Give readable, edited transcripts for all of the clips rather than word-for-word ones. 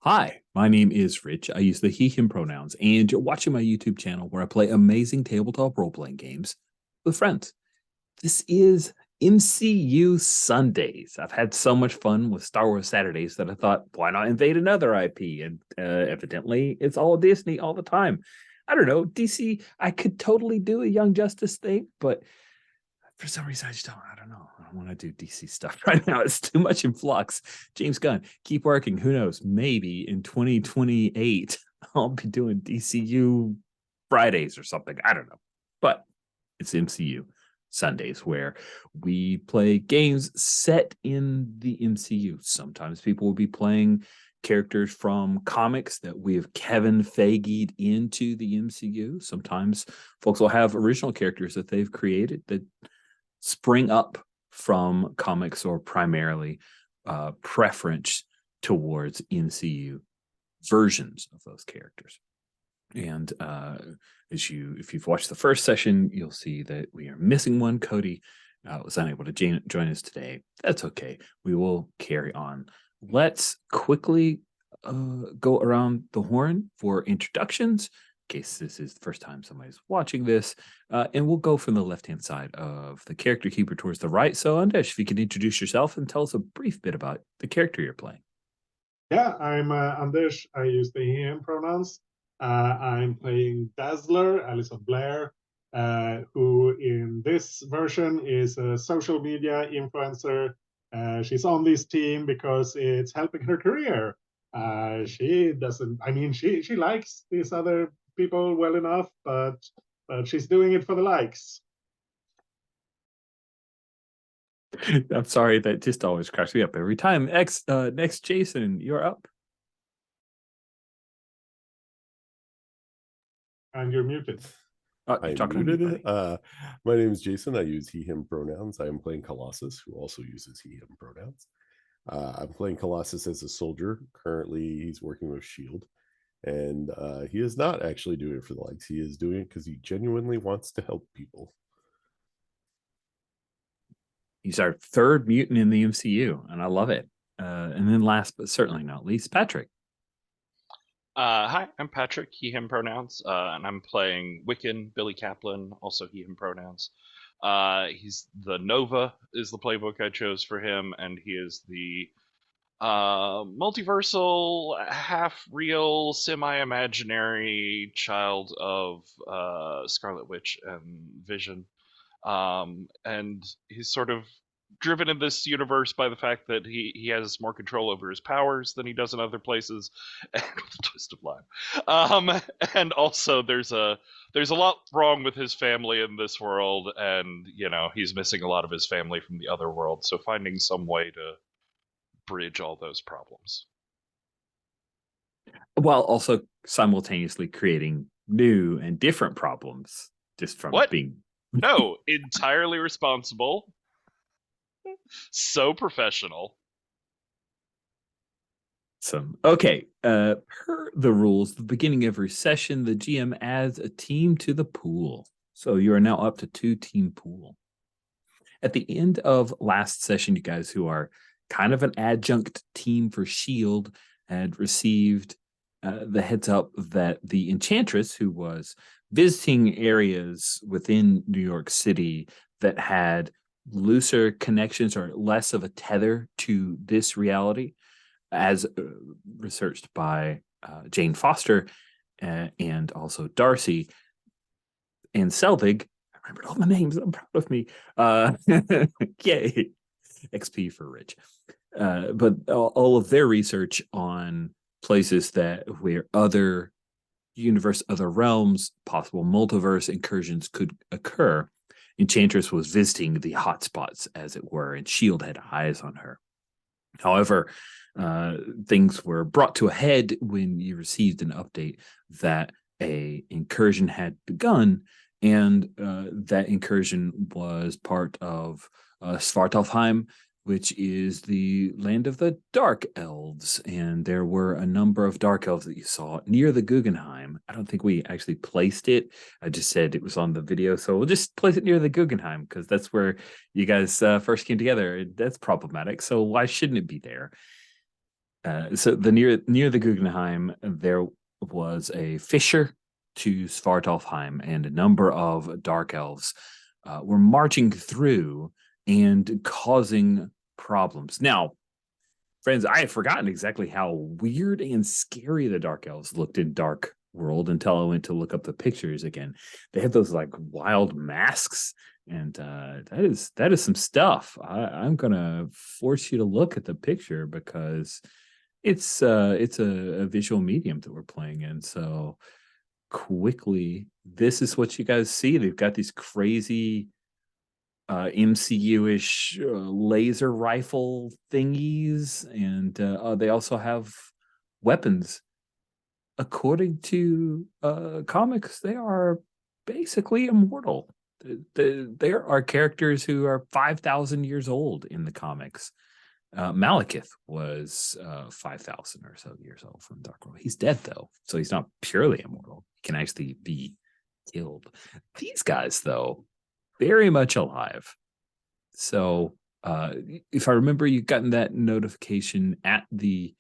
Hi, my name is Rich. I use the he, him pronouns, and you're watching my YouTube channel where I play amazing tabletop role playing games with friends. This is MCU Sundays. I've had so much fun with Star Wars Saturdays that I thought, why not invade another IP? And evidently, it's all Disney all the time. I don't know, DC, I could totally do a Young Justice thing, but for some reason, I don't know. I don't want to do DC stuff right now. It's too much in flux. James Gunn, keep working. Who knows? Maybe in 2028, I'll be doing DCU Fridays or something. I don't know. But it's MCU Sundays where we play games set in the MCU. Sometimes people will be playing characters from comics that we have Kevin Feige'd into the MCU. Sometimes folks will have original characters that they've created that spring up from comics or primarily preference towards MCU versions of those characters. And if you've watched the first session, you'll see that we are missing one. Cody was unable to join us today. That's okay. We will carry on. Let's quickly go around the horn for introductions, in case this is the first time somebody's watching this. And we'll go from the left-hand side of the character keeper towards the right. So, Andesh, if you can introduce yourself and tell us a brief bit about the character you're playing. Yeah, I'm Anders. I use the he, him pronouns. I'm playing Dazzler, Alison Blair, who in this version is a social media influencer. She's on this team because it's helping her career. She doesn't, I mean, she likes these other people well enough, but she's doing it for the likes. I'm sorry, that just always cracks me up every time. Next, Jason, you're up. And you're muted. You're I'm talking to me, muted. buddy. My name is Jason. I use he, him pronouns. I am playing Colossus, who also uses he, him pronouns. I'm playing Colossus as a soldier. Currently, he's working with S.H.I.E.L.D. And he is not actually doing it for the likes. He is doing it because he genuinely wants to help people. He's our third mutant in the MCU, and I love it. And then last but certainly not least, Patrick. Hi, I'm Patrick, he, him pronouns, and I'm playing Wiccan, Billy Kaplan, also he, him pronouns. He's the Nova is the playbook I chose for him, and he is the multiversal, half-real, semi-imaginary child of Scarlet Witch and Vision. And he's sort of driven in this universe by the fact that he has more control over his powers than he does in other places, and with a twist of line. And also there's a lot wrong with his family in this world, and he's missing a lot of his family from the other world. So finding some way to bridge all those problems, while also simultaneously creating new and different problems just from being no, entirely responsible. So professional. Okay. Per the rules, the beginning of every session, the GM adds a team to the pool. So you are now up to 2-team pool. At the end of last session, you guys who are kind of an adjunct team for S.H.I.E.L.D. had received the heads up that the Enchantress, who was visiting areas within New York City that had looser connections or less of a tether to this reality, as researched by Jane Foster and also Darcy and Selvig. I remembered all the names. I'm proud of me. Yay. XP for Rich. But all of their research on places where other universe, other realms, possible multiverse incursions could occur, Enchantress was visiting the hotspots, as it were, and S.H.I.E.L.D. had eyes on her. However, things were brought to a head when you received an update that a incursion had begun, and that incursion was part of Svartalfheim, which is the land of the Dark Elves. And there were a number of Dark Elves that you saw near the Guggenheim. I don't think we actually placed it. I just said it was on the video. So we'll just place it near the Guggenheim because that's where you guys first came together. That's problematic. So why shouldn't it be there? So near the Guggenheim, there was a fissure to Svartalfheim, and a number of dark elves were marching through and causing problems. Now, friends, I had forgotten exactly how weird and scary the dark elves looked in Dark World until I went to look up the pictures again. They had those like wild masks, and that is some stuff. I'm gonna force you to look at the picture because it's a visual medium that we're playing in. So quickly, this is what you guys see. They've got these crazy MCU-ish laser rifle thingies, and they also have weapons. According to comics, they are basically immortal. There are characters who are 5,000 years old in the comics. Malekith was 5,000 or so years old from Dark World. He's dead, though, so he's not purely immortal. He can actually be killed. These guys, though, very much alive. So if I remember, you've gotten that notification at the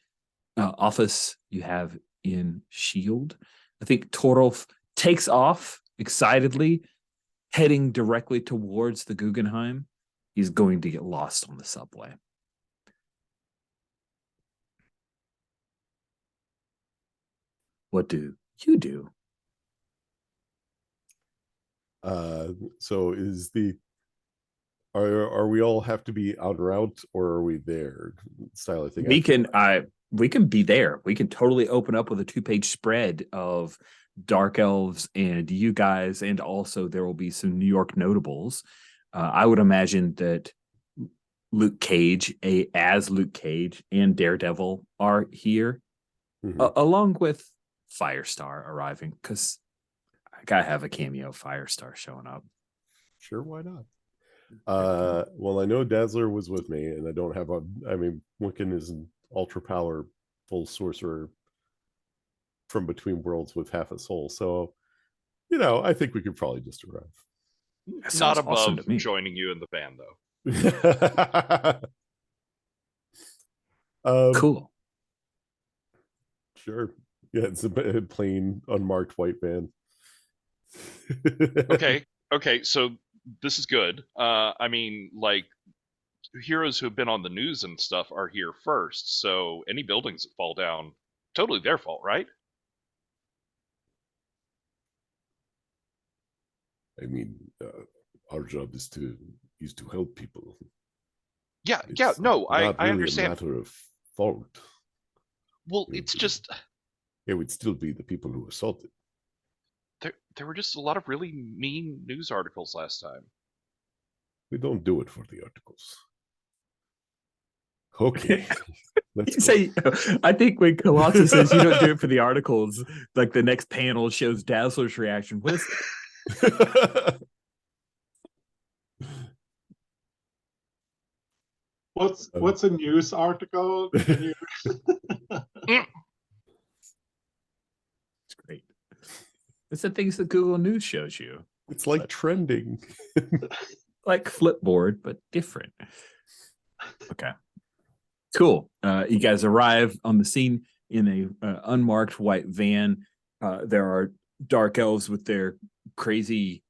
office you have in Shield. I think Torolf takes off excitedly, heading directly towards the Guggenheim. He's going to get lost on the subway. What do you do? So is the are we all have to be en route, or are we there? Style of thing. We can be there. We can totally open up with a 2-page spread of dark elves and you guys, and also there will be some New York notables. I would imagine that Luke Cage, as Luke Cage, and Daredevil are here, along with Firestar arriving, because I gotta have a cameo of Firestar showing up. Sure, why not? Well, I know Dazzler was with me, and I don't have Wiccan is an ultra powerful sorcerer from between worlds with half a soul, so I think we could probably just arrive. Not above awesome to me. Joining you in the band, though. Cool. Sure. Yeah, it's a plain unmarked white van. Okay, so this is good. Heroes who have been on the news and stuff are here first, so any buildings that fall down, totally their fault, right? Our job is to help people. Yeah, no, I really understand. A matter of fault. Well, it's just it would still be the people who assaulted. There were just a lot of really mean news articles last time. We don't do it for the articles. Okay. I think when Colossus says you don't do it for the articles, like the next panel shows Dazzler's reaction. What is What's a news article? Can you... It's great. It's the things that Google News shows you. It's like trending. Like Flipboard, but different. Okay. Cool. You guys arrive on the scene in a unmarked white van. There are dark elves with their crazy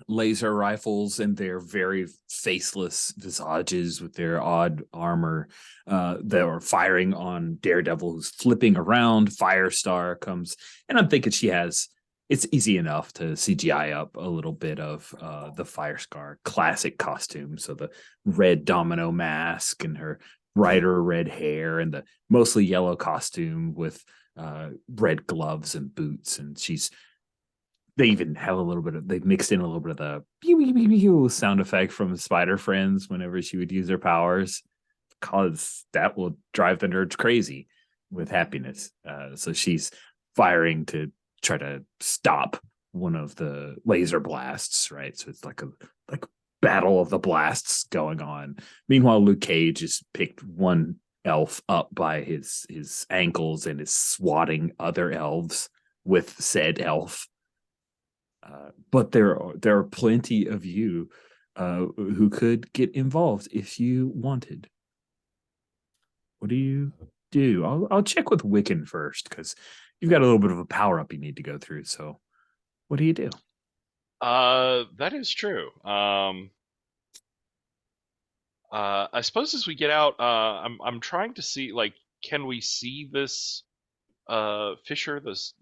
laser rifles and their very faceless visages with their odd armor. They are firing on Daredevil, who's flipping around. Firestar comes, and I'm thinking it's easy enough to CGI up a little bit of the Firestar classic costume. So the red domino mask and her brighter red hair and the mostly yellow costume with red gloves and boots. And they even have they've mixed in a little bit of the pew, pew, pew, pew sound effect from Spider Friends whenever she would use her powers, because that will drive the nerds crazy with happiness. So she's firing to try to stop one of the laser blasts, right? So it's like battle of the blasts going on. Meanwhile, Luke Cage has picked one elf up by his ankles and is swatting other elves with said elf. But there are plenty of you who could get involved if you wanted. What do you do. I'll check with Wiccan first because you've got a little bit of a power up you need to go through. So, what do you do? That is true. I suppose as we get out, I'm trying to see, like, can we see this fissure, this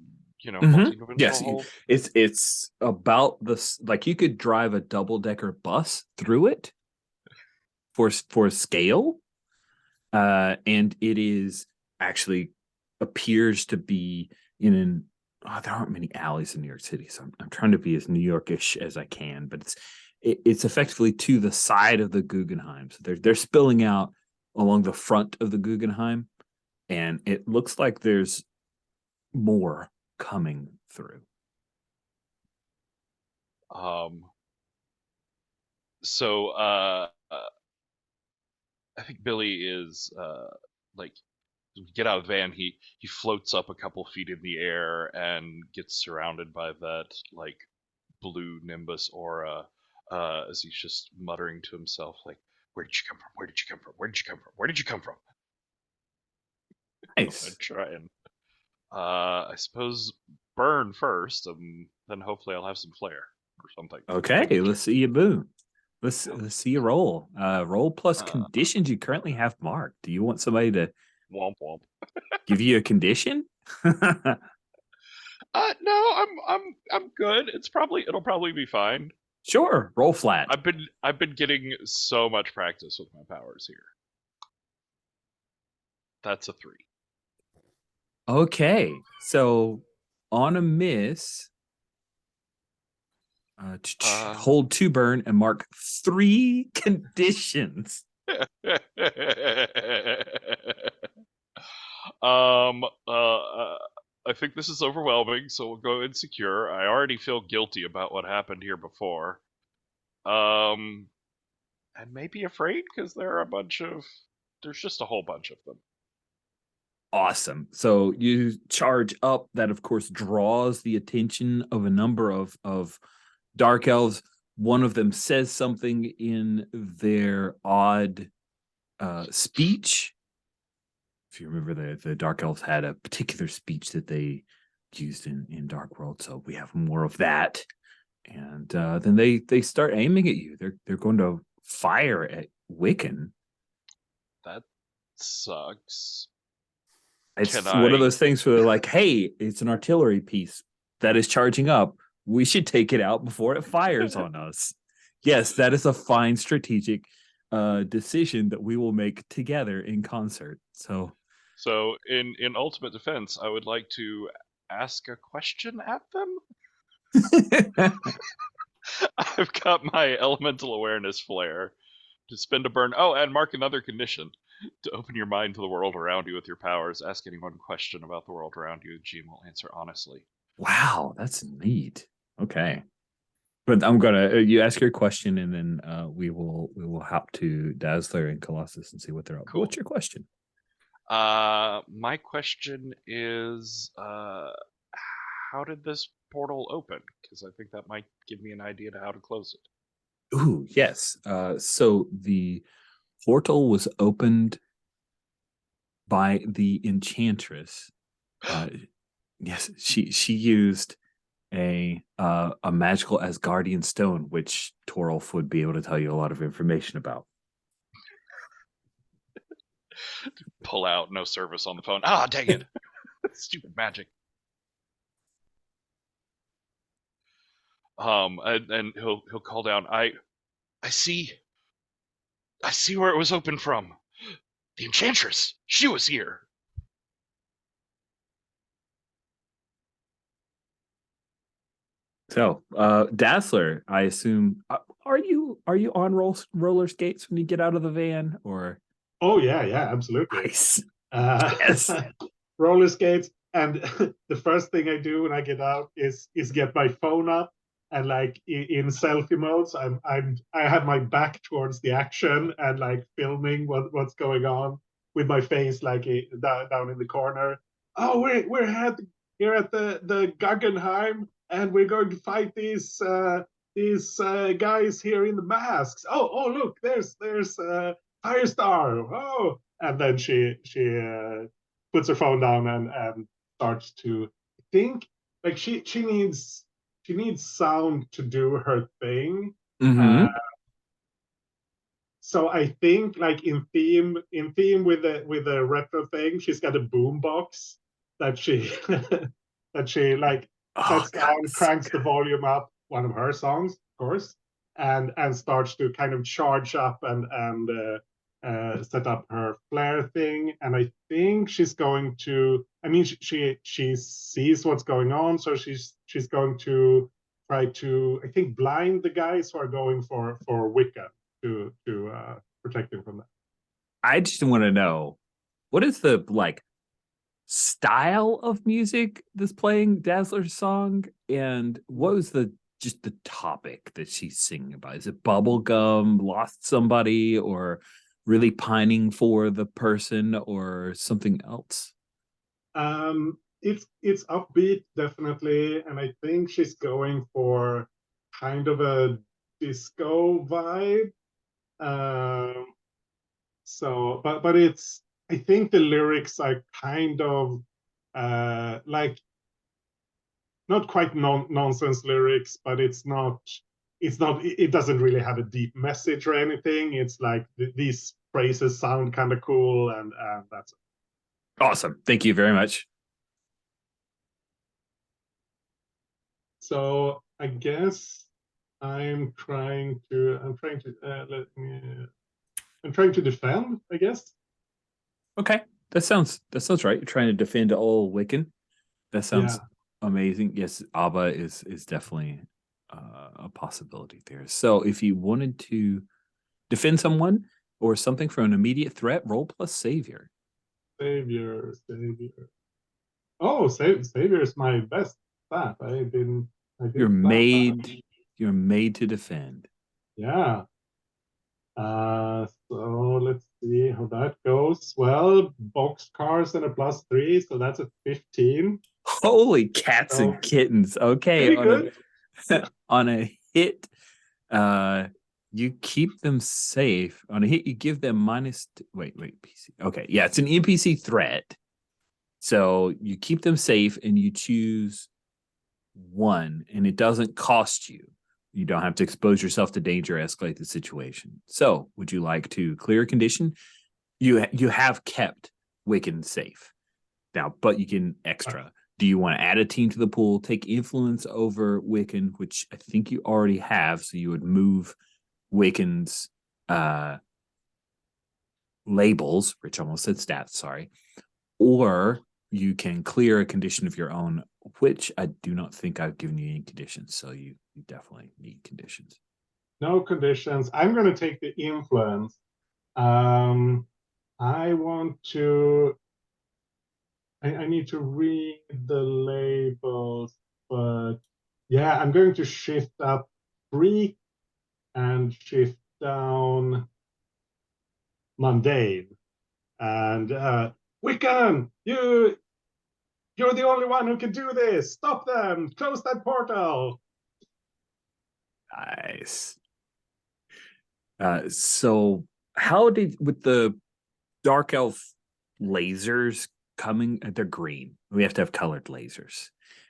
multi-dimensional Yes, hole? it's about this. Like you could drive a double-decker bus through it for scale, and it is actually appears to be in an. Oh, there aren't many alleys in New York City, so I'm trying to be as New Yorkish as I can, but it's effectively to the side of the Guggenheim. So they're spilling out along the front of the Guggenheim, and it looks like there's more coming through. So I think Billy is like, as we get out of the van, he floats up a couple feet in the air and gets surrounded by that like blue nimbus aura, as he's just muttering to himself, like, "Where did you come from? Where did you come from? Where did you come from? Where did you come from?" Nice. I'm try and I suppose burn first, then hopefully I'll have some flair or something. Okay, let's see you boom. Let's see you roll. Roll plus conditions you currently have marked. Do you want somebody to Womp womp. give you a condition? No, I'm good. It'll probably be fine. Sure, roll flat. I've been getting so much practice with my powers here. That's a 3. Okay, so on a miss, hold 2 burn and mark 3 conditions. I think this is overwhelming, so we'll go insecure. I already feel guilty about what happened here before. And maybe afraid because there's just a whole bunch of them. Awesome. So you charge up. That, of course, draws the attention of a number of dark elves. One of them says something in their odd speech. If you remember, the dark elves had a particular speech that they used in Dark World. So we have more of that. And then they start aiming at you. They're going to fire at Wiccan. That sucks. It's one of those things where they're like, hey, it's an artillery piece that is charging up. We should take it out before it fires on us. Yes, that is a fine strategic decision that we will make together in concert. So in ultimate defense, I would like to ask a question at them. I've got my elemental awareness flare to spend a burn. Oh, and mark another condition. To open your mind to the world around you with your powers, ask any one question about the world around you. The GM will answer honestly. Wow, that's neat. Okay. But I'm gonna you ask your question, and then we will hop to Dazzler and Colossus and see what they're up. Cool. What's your question? My question is, how did this portal open? Because I think that might give me an idea to how to close it. Ooh, yes. So the portal was opened by the Enchantress. Yes, she used a magical Asgardian stone, which Torolf would be able to tell you a lot of information about. Pull out, no service on the phone. Ah, dang it! Stupid magic. And he'll call down. I see where it was opened from. The Enchantress. She was here. So, Dazzler, I assume, are you on roller skates when you get out of the van, or? Oh yeah, absolutely. Nice. Yes. Roller skates, and the first thing I do when I get out is get my phone up, and like in selfie modes, I have my back towards the action and like filming what's going on with my face like down in the corner. Oh, we're here at the Guggenheim, and we're going to fight these guys here in the masks. Oh look, there's Firestar. Oh, and then she puts her phone down and starts to think. Like she needs sound to do her thing. Mm-hmm. So I think like in theme with the retro thing, she's got a boom box that she that she like Oh, sets God, down, so cranks the good. volume up, one of her songs, of course, and starts to kind of charge up and set up her flare thing. And I think she's going to. I mean, she sees what's going on, so she's going to try to, I think, blind the guys who are going for Wicca to protect him from that. I just want to know, what is the like style of music that's playing Dazzler's song, and what was the just the topic that she's singing about? Is it bubblegum, lost somebody, or really pining for the person, or something else? It's upbeat, definitely, and I think she's going for kind of a disco vibe. So, but it's, I think the lyrics are kind of like not quite nonsense lyrics, but it doesn't really have a deep message or anything. It's like these phrases sound kind of cool, and that's it. Awesome. Thank you very much. So I guess I'm trying to defend, I guess. Okay. That sounds right. You're trying to defend all Wiccan. That sounds amazing. Yes, ABBA is definitely a possibility there. So if you wanted to defend someone or something from an immediate threat, roll plus savior. Savior. Oh, Savior is my best stat. I didn't You're plan that. you're made to defend. Yeah. So let's see how that goes. Well, boxcars and a +3, so that's a 15. Holy cats So and kittens. Okay, pretty good. on a hit, you keep them safe. On a hit, you give them wait, PC. Okay, yeah, it's an NPC threat. So you keep them safe and you choose one, and it doesn't cost you. You don't have to expose yourself to danger, escalate the situation. So, would you like to clear a condition? You have kept Wiccan safe now, but you can extra. Do you want to add a team to the pool, take influence over Wiccan, which I think you already have, so you would move Wiccan's labels, which almost said stats, sorry, or you can clear a condition of your own, which I do not think I've given you any conditions, so you definitely need conditions. No conditions. I'm going to take the influence. I want to. I need to read the labels, but yeah, I'm going to shift up freak and shift down mundane. And Wiccan, you're the only one who can do this. Stop them. Close that portal. Nice. So how did, with the dark elf lasers coming, they're green. We have to have colored lasers.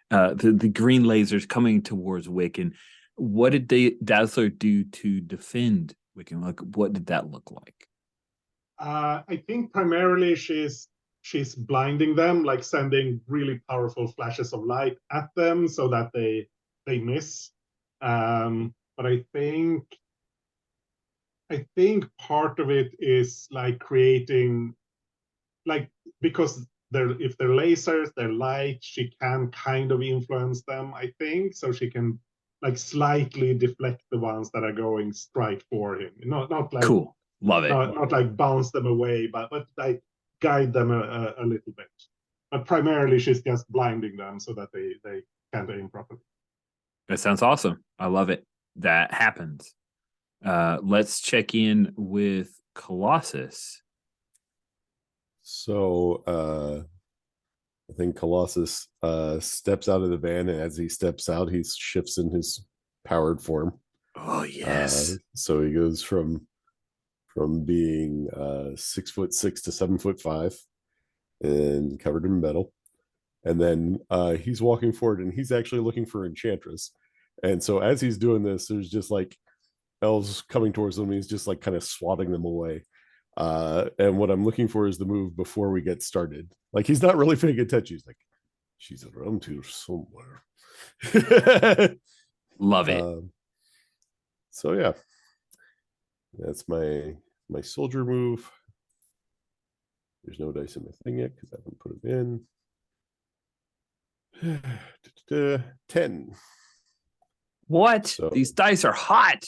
The green lasers coming towards Wiccan. What did Dazzler do to defend Wiccan? Like, what did that look like? I think primarily she's blinding them, like sending really powerful flashes of light at them so that they miss. But I think part of it is like creating, like, because if they're lasers, they're light, she can kind of influence them, I think, so she can like slightly deflect the ones that are going straight for him. Not like Cool. Love it. not like bounce them away, but like guide them a little bit. But primarily she's just blinding them so that they can't aim properly. That sounds awesome. I love it. That happens. Let's check in with Colossus. So I think Colossus steps out of the van, and as he steps out, he shifts in his powered form. Oh yes. So he goes from being 6'6" to 7'5", and covered in metal. And then he's walking forward, and he's actually looking for Enchantress. And so as he's doing this, there's just like elves coming towards him. He's just like kind of swatting them away. And what I'm looking for is the move before we get started. Like he's not really paying attention. He's like, she's around here somewhere. Love it. So yeah, that's my soldier move. There's no dice in my thing yet because I haven't put them in. 10. What? So, These dice are hot.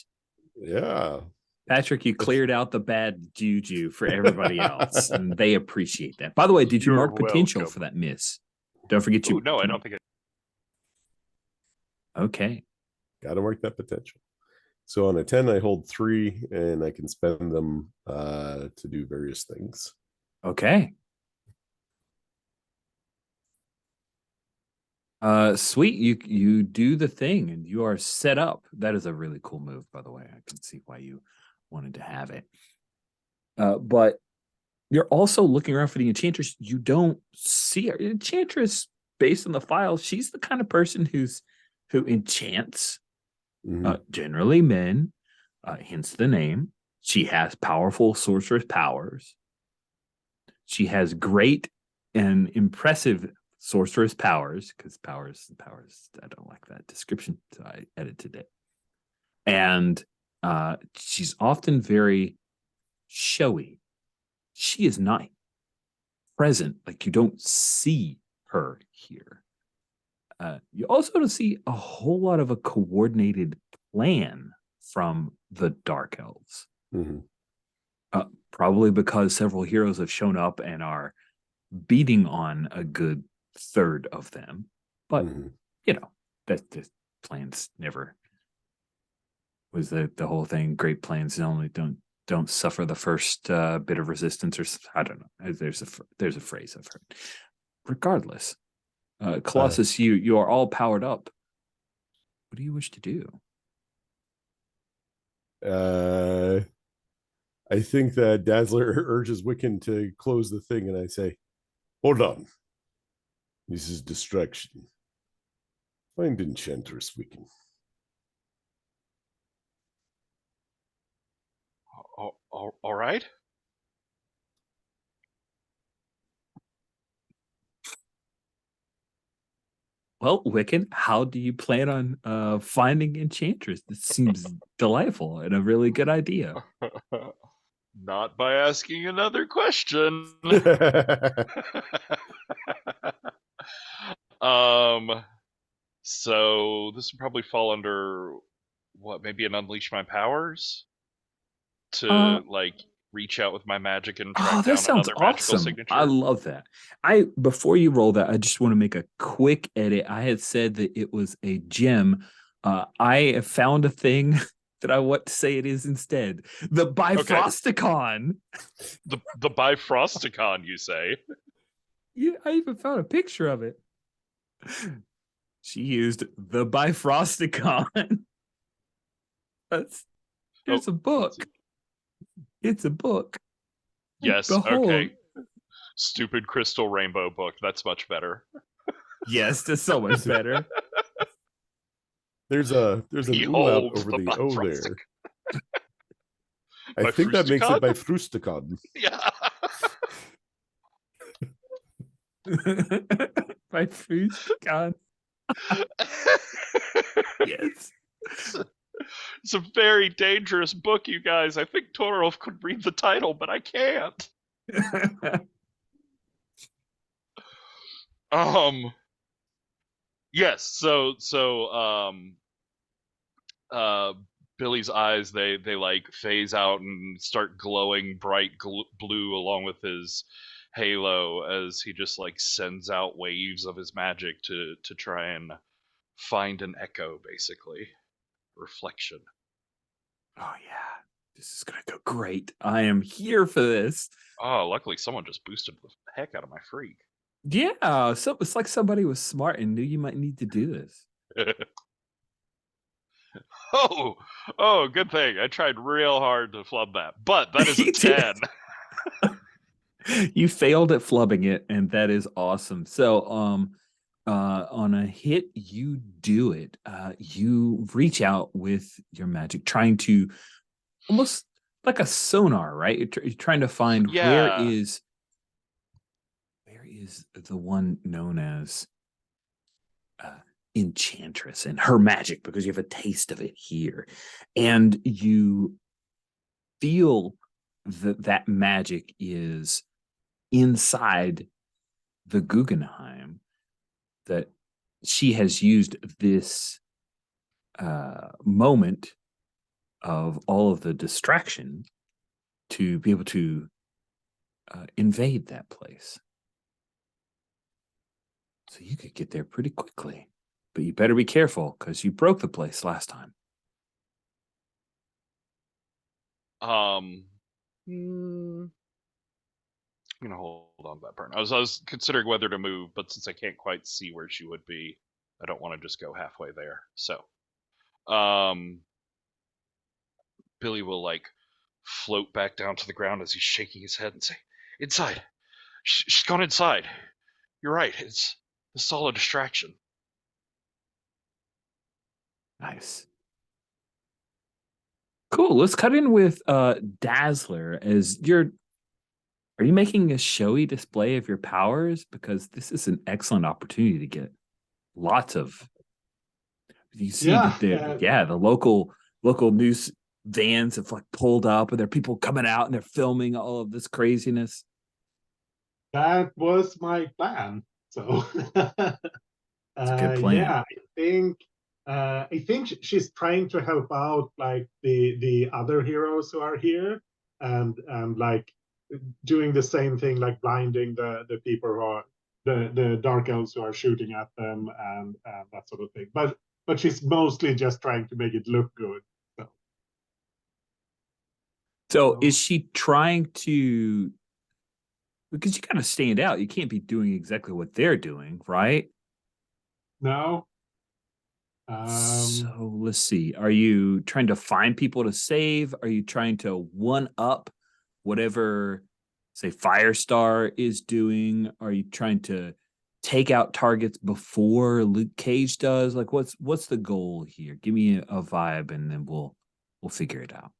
Yeah. Patrick, you cleared out the bad juju for everybody else, and they appreciate that. By the way, did you You're mark potential welcome. for that miss? Don't forget you. Ooh, no, I don't think it. Okay. Got to mark that potential. So on a 10, I hold 3, and I can spend them to do various things. Okay. Sweet. You do the thing, and you are set up. That is a really cool move, by the way. I can see why you wanted to have it. But you're also looking around for the Enchantress. You don't see her. Enchantress, based on the file, she's the kind of person who enchants. Generally men, hence the name. She has powerful sorceress powers. She has great and impressive sorceress powers, because powers, I don't like that description, so I edited it. And she's often very showy. She is not present, like you don't see her here. You also don't see a whole lot of a coordinated plan from the Dark Elves. Probably because several heroes have shown up and are beating on a good third of them. But, you know, that the plans never was the whole thing. Great plans only don't suffer the first bit of resistance, or I don't know. There's a phrase I've heard. Regardless. Colossus, you are all powered up. What do you wish to do? I think that Dazzler urges Wiccan to close the thing, and I say, hold on. This is distraction. Find Enchantress, Wiccan. All right. Well, Wiccan, how do you plan on finding Enchantress? This seems delightful and a really good idea. Not by asking another question. So this would probably fall under what, maybe an Unleash My Powers to like reach out with my magic and track down another magical signature. I love that. Before you roll that, I just want to make a quick edit. I had said that it was a gem. I found a thing that I want to say it is instead. The Bifrosticon. The Bifrosticon, you say? Yeah, I even found a picture of it. She used the Bifrosticon. Here's a book. It's a book. Yes, Behold. Okay. Stupid crystal rainbow book. That's much better. Yes, that's so much better. There's an umlaut over the O there. I think that makes it Bifrosticon. Yeah. Bifrosticon. Yes. It's a very dangerous book, you guys. I think Torolf could read the title, but I can't. Yes, so Billy's eyes, they like phase out and start glowing bright blue along with his halo as he just like sends out waves of his magic to try and find an echo, basically. Reflection. Oh yeah, this is gonna go great. I am here for this. Oh, luckily someone just boosted the heck out of my freak. Yeah, so it's like somebody was smart and knew you might need to do this. Oh, good thing. I tried real hard to flub that, but that is a 10. You failed at flubbing it, and that is awesome. So, on a hit, you do it. You reach out with your magic, trying to almost like a sonar, right? You're trying to find Yeah. where is the one known as Enchantress and her magic, because you have a taste of it here, and you feel that magic is inside the Guggenheim, that she has used this moment of all of the distraction to be able to invade that place. So you could get there pretty quickly, but you better be careful because you broke the place last time. I'm gonna hold on to that part. I was considering whether to move, but since I can't quite see where she would be, I don't want to just go halfway there. So, Billy will like float back down to the ground as he's shaking his head and say, "Inside. She's gone inside. You're right. It's all a distraction." Nice. Cool. Let's cut in with Dazzler. Are you making a showy display of your powers? Because this is an excellent opportunity to get lots of. You see that the local news vans have like pulled up, and there are people coming out and they're filming all of this craziness. That was my plan. So It's a good plan. yeah, I think she's trying to help out like the other heroes who are here, and like doing the same thing, like blinding the people who are the dark elves who are shooting at them, and that sort of thing. But she's mostly just trying to make it look good. So is she trying to? Because you got to stand out. You can't be doing exactly what they're doing, right? No. So let's see. Are you trying to find people to save? Are you trying to one up whatever, say, Firestar is doing? Are you trying to take out targets before Luke Cage does? Like, what's the goal here? Give me a vibe, and then we'll figure it out.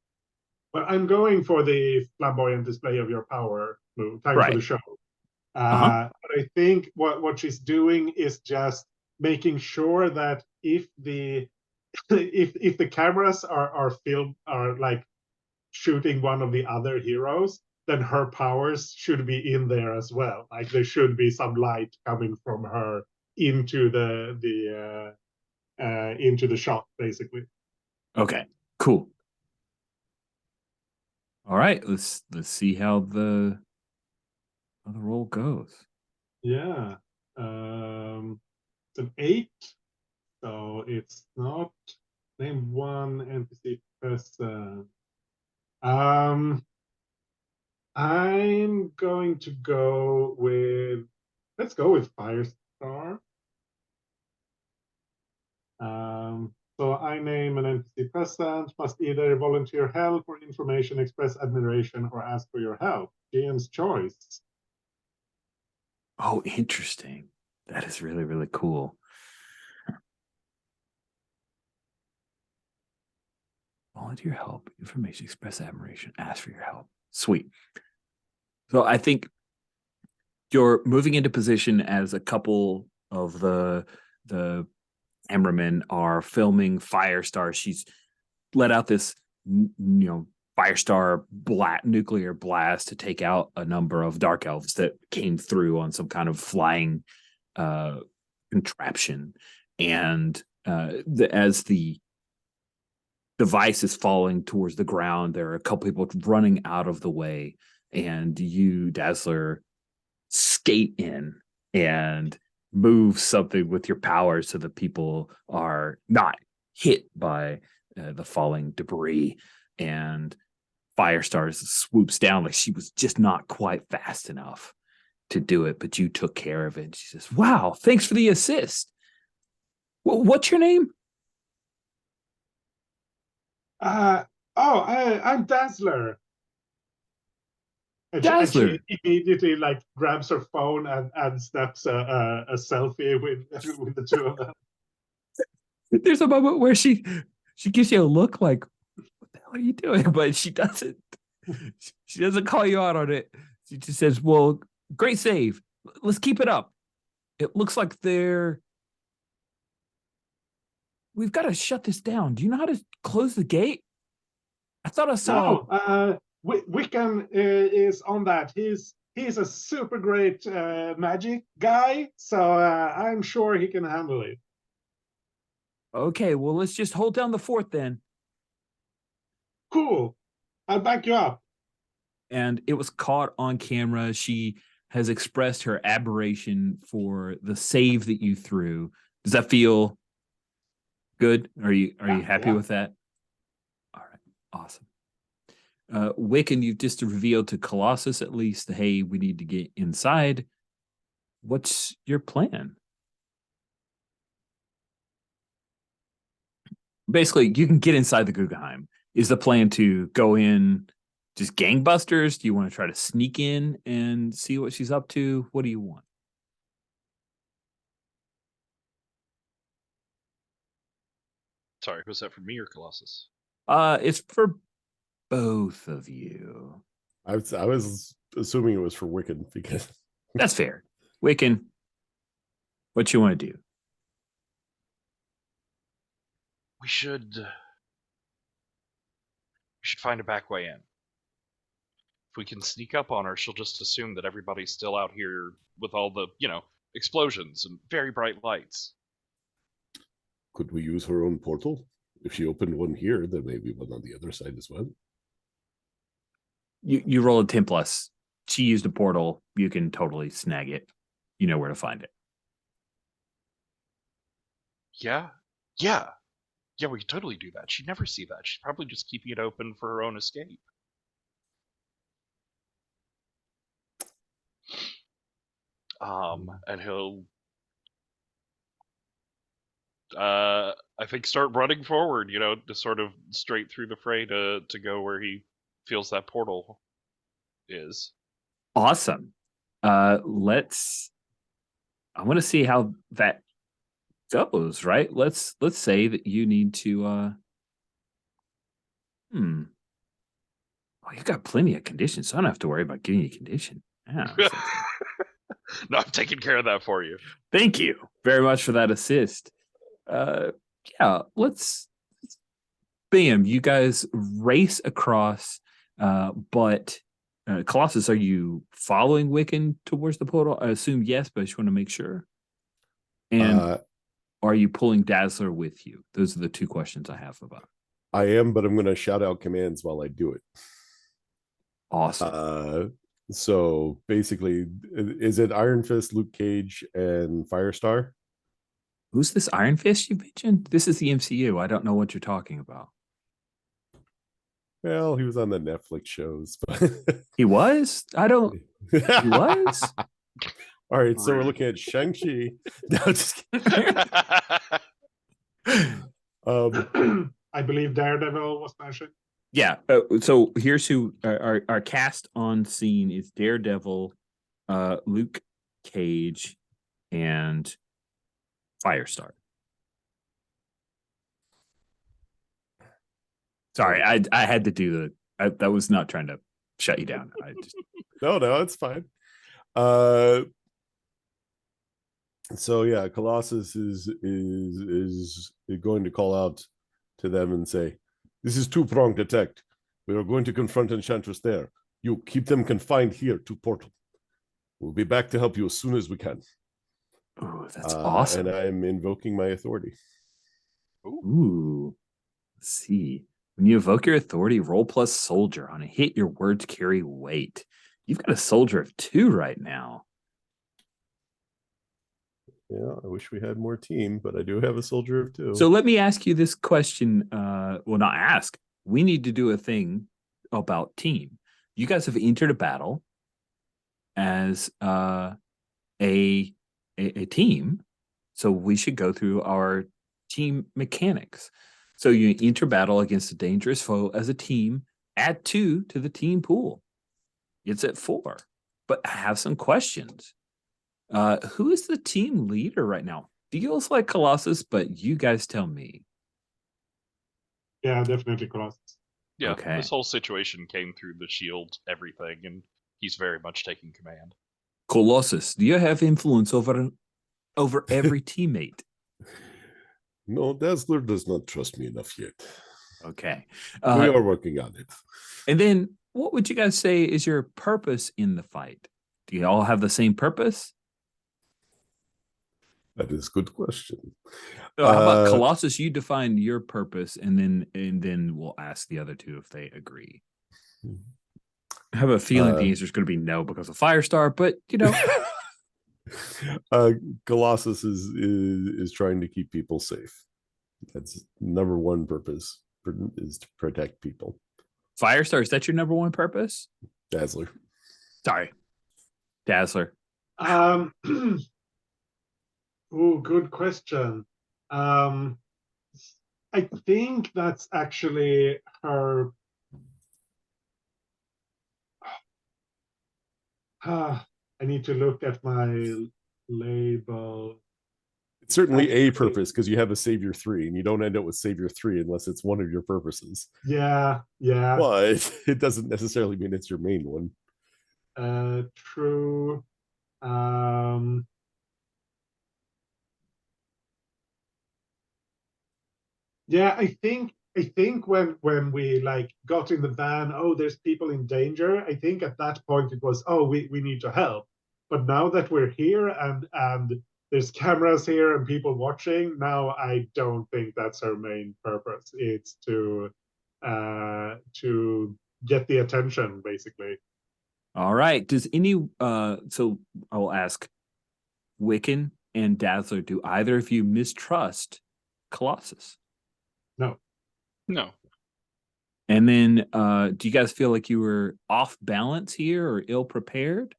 Well, I'm going for the flamboyant display of your power move. Time for the show. But I think what she's doing is just making sure that if the if the cameras are like shooting one of the other heroes, then her powers should be in there as well. Like there should be some light coming from her into the shot, basically. Okay, cool. All right, let's see how the roll goes. Yeah, it's an 8, so it's not name one NPC person. I'm going to go with, let's go with Firestar. So I name an NPC present, must either volunteer help or information, express admiration, or ask for your help. GM's choice. Oh, interesting. That is really, really cool. Volunteer help, information, express admiration, ask for your help. Sweet. So I think you're moving into position as a couple of the cameramen are filming Firestar. She's let out this, Firestar nuclear blast to take out a number of dark elves that came through on some kind of flying contraption. And as the device is falling towards the ground, there are a couple people running out of the way, and you, Dazzler, skate in and move something with your power so that people are not hit by the falling debris. And Firestar swoops down like she was just not quite fast enough to do it, but you took care of it. And she says, "Wow, thanks for the assist. What's your name?" I'm Dazzler. And she Dazzler. immediately like grabs her phone and snaps a selfie with the two of them. There's a moment where she gives you a look like, what the hell are you doing? But she doesn't. She doesn't call you out on it. She just says, well, great save. Let's keep it up. It looks like we've got to shut this down. Do you know how to close the gate? I thought I saw. No, Wiccan is on that. He's a super great magic guy, so I'm sure he can handle it. Okay, well, let's just hold down the fort then. Cool. I'll back you up. And it was caught on camera. She has expressed her admiration for the save that you threw. Does that feel good? Are you happy with that? All right, awesome. Wiccan, you've just revealed to Colossus at least, hey, we need to get inside. What's your plan? Basically, you can get inside the Guggenheim. Is the plan to go in just gangbusters? Do you want to try to sneak in and see what she's up to? What do you want? Sorry, was that for me or Colossus? It's for both of you. I was assuming it was for Wiccan because That's fair. Wiccan, what you want to do? We should find a back way in. If we can sneak up on her, she'll just assume that everybody's still out here with all the, explosions and very bright lights. could we use her own portal? If she opened one here, there may be one on the other side as well. You roll a 10 plus. She used a portal. You can totally snag it. You know where to find it. Yeah, we could totally do that. She'd never see that. She's probably just keeping it open for her own escape. And he'll, I think, start running forward, to sort of straight through the fray to go where he feels that portal is. Awesome. I want to see how that goes, right? Let's say that you need to well, you've got plenty of conditions, so I don't have to worry about giving you condition. Yeah. No, I'm taking care of that for you. Thank you very much for that assist. Yeah, let's bam, you guys race across, but Colossus, are you following Wiccan towards the portal? I assume yes, but I just want to make sure. And are you pulling Dazzler with you? Those are the two questions I have about. I am, but I'm going to shout out commands while I do it. Awesome. So basically, is it Iron Fist, Luke Cage, and Firestar? Who's this Iron Fist you mentioned? This is the MCU. I don't know what you're talking about. Well, he was on the Netflix shows. But He was? He was? All right, so we're looking at Shang-Chi. No, just kidding. I believe Daredevil was mentioned. Yeah. So here's who our cast on scene is: Daredevil, Luke Cage, and Firestar. Sorry, I had to do that was not trying to shut you down. No, it's fine. So yeah, Colossus is going to call out to them and say, "This is two-pronged attack. We are going to confront Enchantress there. You keep them confined here to portal. We'll be back to help you as soon as we can." Oh, that's awesome. And I'm invoking my authority. Ooh. Let's see. When you evoke your authority, roll plus soldier. On a hit, your words carry weight. You've got a soldier of 2 right now. Yeah, I wish we had more team, but I do have a soldier of 2. So let me ask you this question. Well, not ask. We need to do a thing about team. You guys have entered a battle as a team, so we should go through our team mechanics. So you enter battle against a dangerous foe as a team. Add 2 to the team pool. It's at 4. But I have some questions. Who is the team leader right now? Feels like Colossus, but you guys tell me. Yeah, definitely Colossus. Yeah, Okay. this whole situation came through the shield, everything, and he's very much taking command. Colossus, do you have influence over every teammate? No, Dazzler does not trust me enough yet. Okay. We are working on it. And then what would you guys say is your purpose in the fight? Do you all have the same purpose? That is a good question. So how about Colossus? You define your purpose, and then we'll ask the other two if they agree. I have a feeling the answer is going to be no because of Firestar, but you know. Colossus is trying to keep people safe. That's number one purpose, is to protect people. Firestar, is that your number one purpose? Dazzler. Sorry. Dazzler. Oh, good question. I think that's actually her. I need to look at my label. It's certainly a purpose because you have a Savior 3, and you don't end up with Savior 3 unless it's one of your purposes. Yeah. But it doesn't necessarily mean it's your main one. True. Yeah, I think when we like got in the van, oh, there's people in danger. I think at that point it was, oh, we need to help. But now that we're here and there's cameras here and people watching, now I don't think that's our main purpose. It's to get the attention, basically. All right. Does any so I will ask Wiccan and Dazzler, do either of you mistrust Colossus? No. No. And then do you guys feel like you were off balance here or ill prepared?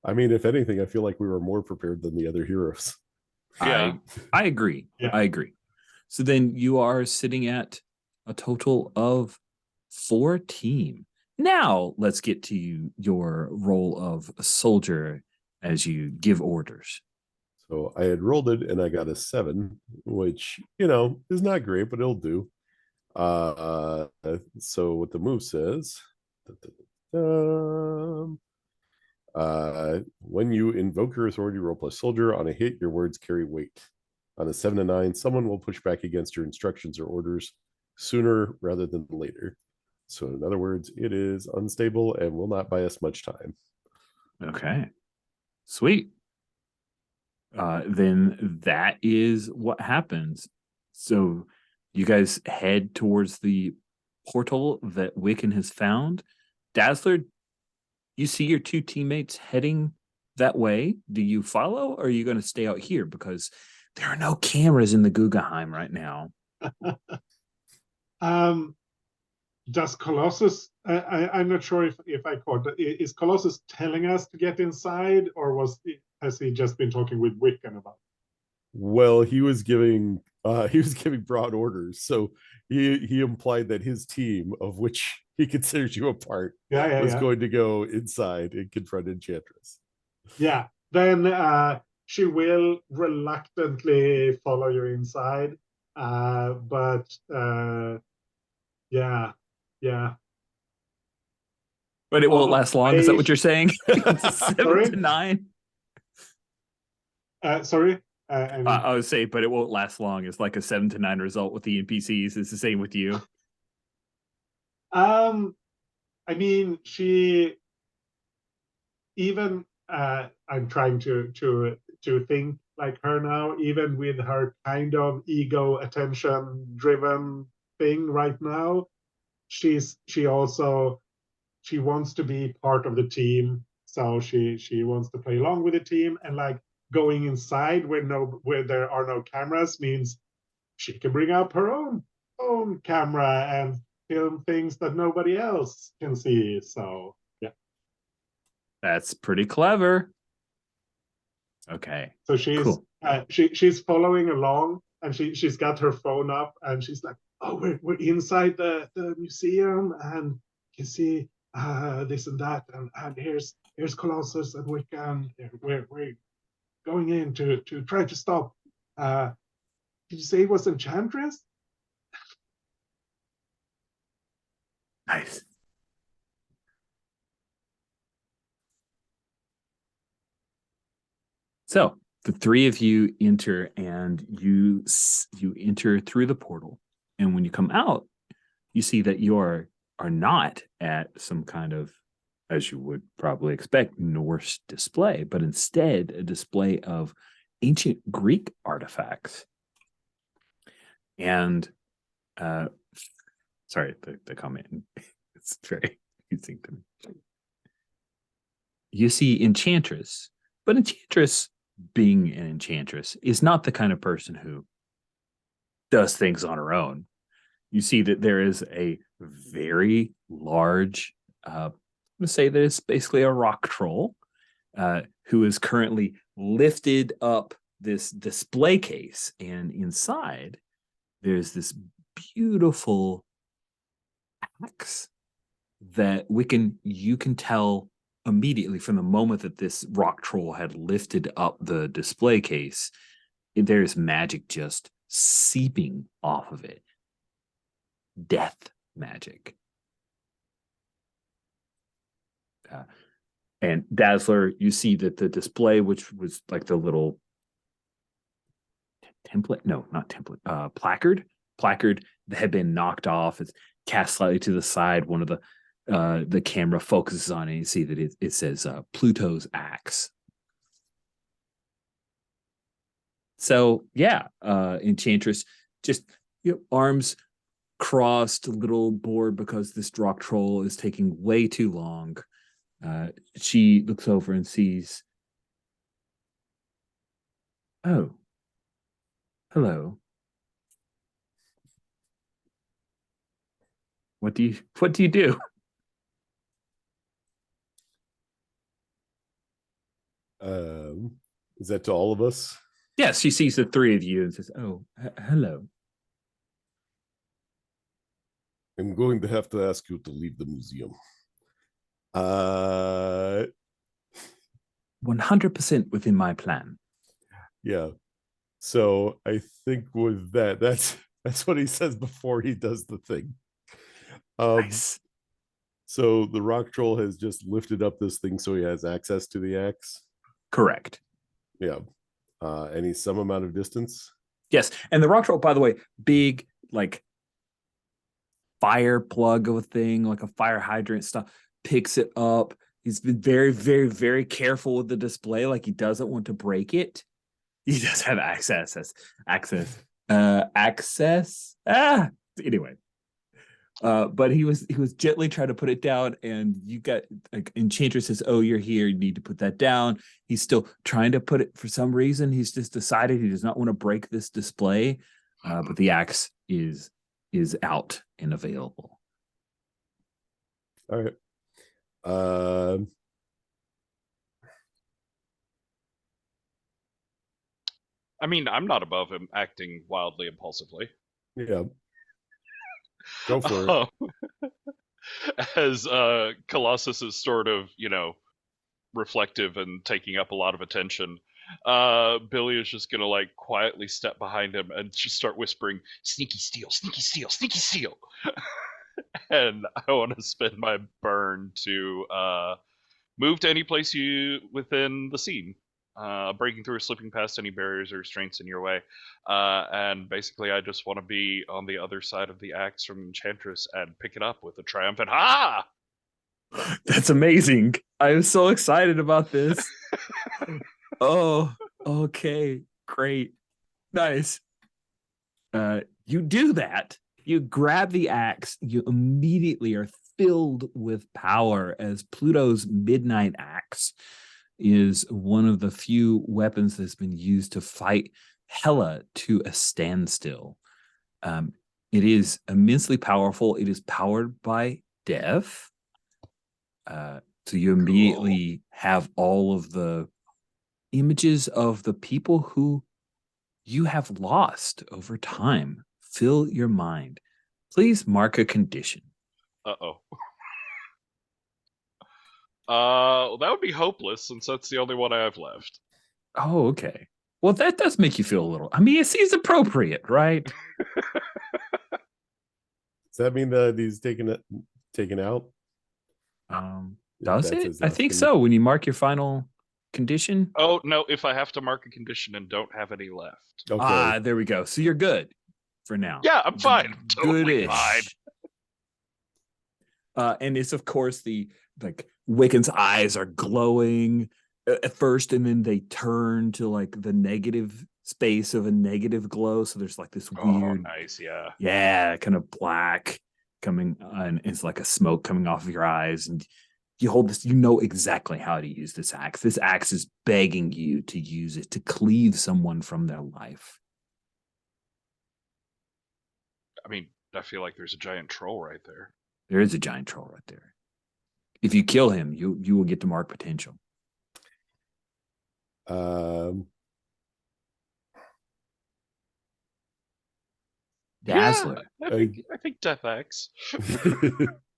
I mean, if anything, I feel like we were more prepared than the other heroes. Yeah. I agree. Yeah. I agree. So then you are sitting at a total of 4 team. Now let's get to your role of a soldier as you give orders. So I had rolled it and I got a 7, which, you know, is not great, but it'll do. So what the move says, when you invoke your authority, roll plus soldier. On a hit, your words carry weight. On a 7 to 9, someone will push back against your instructions or orders sooner rather than later. So in other words, it is unstable and will not buy us much time. Okay. Sweet. Then that is what happens. So you guys head towards the portal that Wiccan has found. Dazzler, you see your 2 teammates heading that way. Do you follow, or are you going to stay out here? Because there are no cameras in the Guggenheim right now. Does Colossus? I'm not sure if I caught. Is Colossus telling us to get inside, or has he just been talking with Wiccan about it? Well, he was giving broad orders, so he implied that his team, of which he considers you a part, was going to go inside and confront Enchantress. Yeah, then she will reluctantly follow you inside, but yeah. But it won't last long. Is that what you're saying? It's 7 to 9. Sorry. I would say, but it won't last long. It's like a 7 to 9 result with the NPCs. It's the same with you. I mean, she even I'm trying to think like her now, even with her kind of ego attention driven thing right now, she wants to be part of the team, so she wants to play along with the team, and like going inside where there are no cameras means she can bring up her own camera and film things that nobody else can see. So yeah, that's pretty clever. Okay, so she's cool. She's following along, and she's got her phone up, and she's like, oh, we're inside the museum, and you see this and that, and here's Colossus and Wiccan. We're going in to try to stop. Did you say it was Enchantress? Nice. So the three of you enter, and you enter through the portal. And when you come out, you see that you are not at some kind of, as you would probably expect, Norse display, but instead a display of ancient Greek artifacts. And sorry, the comment. It's very confusing to me. You see Enchantress, but Enchantress, being an Enchantress, is not the kind of person who does things on her own. You see that there is a very large, let's say that it's basically a rock troll, who is currently lifted up this display case, and inside there's this beautiful axe that you can tell immediately from the moment that this rock troll had lifted up the display case, there's magic just seeping off of it. Death magic. And Dazzler, you see that the display, which was like the little template, no, not template, placard that had been knocked off. It's cast slightly to the side. One of the camera focuses on it. And you see that it says Pluto's axe. So yeah, Enchantress just arms crossed, a little bored because this rock troll is taking way too long. She looks over and sees, oh, hello. What do you do? Is that to all of us? Yes, she sees the three of you and says, oh, hello. I'm going to have to ask you to leave the museum. 100% within my plan. Yeah. So I think with that's what he says before he does the thing. Nice. So the rock troll has just lifted up this thing so he has access to the axe. Correct. Yeah. Any some amount of distance. Yes. And the rock troll, by the way, big, like fire plug of a thing, like a fire hydrant stuff, picks it up. He's been very, very, very careful with the display. Like he doesn't want to break it. He does have access. Anyway. But he was gently trying to put it down, and you got like Enchantress says, oh, you're here, you need to put that down. He's still trying to put it, for some reason he's just decided he does not want to break this display, but the axe is out and available. All right. I mean, I'm not above him acting wildly impulsively. Yeah. Go for it. As Colossus is sort of, reflective and taking up a lot of attention, Billy is just gonna like quietly step behind him and just start whispering, "Sneaky steal, sneaky steal, sneaky steal." And I want to spend my burn to move to any place within the scene, breaking through or slipping past any barriers or restraints in your way. And basically, I just want to be on the other side of the axe from Enchantress and pick it up with a triumphant "Ha!" That's amazing. I'm so excited about this. Oh, okay. Great. Nice. You do that. You grab the axe. You immediately are filled with power, as Pluto's midnight axe is one of the few weapons that's been used to fight Hela to a standstill. It is immensely powerful. It is powered by death. So you immediately have all of the images of the people who you have lost over time fill your mind. Please mark a condition. Uh-oh. That would be hopeless, since that's the only one I have left. Oh, okay. Well, that does make you feel a little. I mean, it seems appropriate, right? Does that mean that he's taken out? If Does that's it? his I last think condition? so. When you mark your final condition. Oh no! If I have to mark a condition and don't have any left, Okay. There we go. So you're good for now. yeah, I'm fine. I'm totally Goodish. fine. And it's of course the like Wiccan's eyes are glowing at first, and then they turn to like the negative space of a negative glow. So there's like this weird, nice, yeah. yeah, kind of black coming, and it's like a smoke coming off of your eyes, and you hold this. You know exactly how to use this axe. This axe is begging you to use it to cleave someone from their life. I mean, I feel like there's a giant troll right there. There is a giant troll right there. If you kill him, you will get to mark potential. Dazzler. Yeah, I think Death Axe.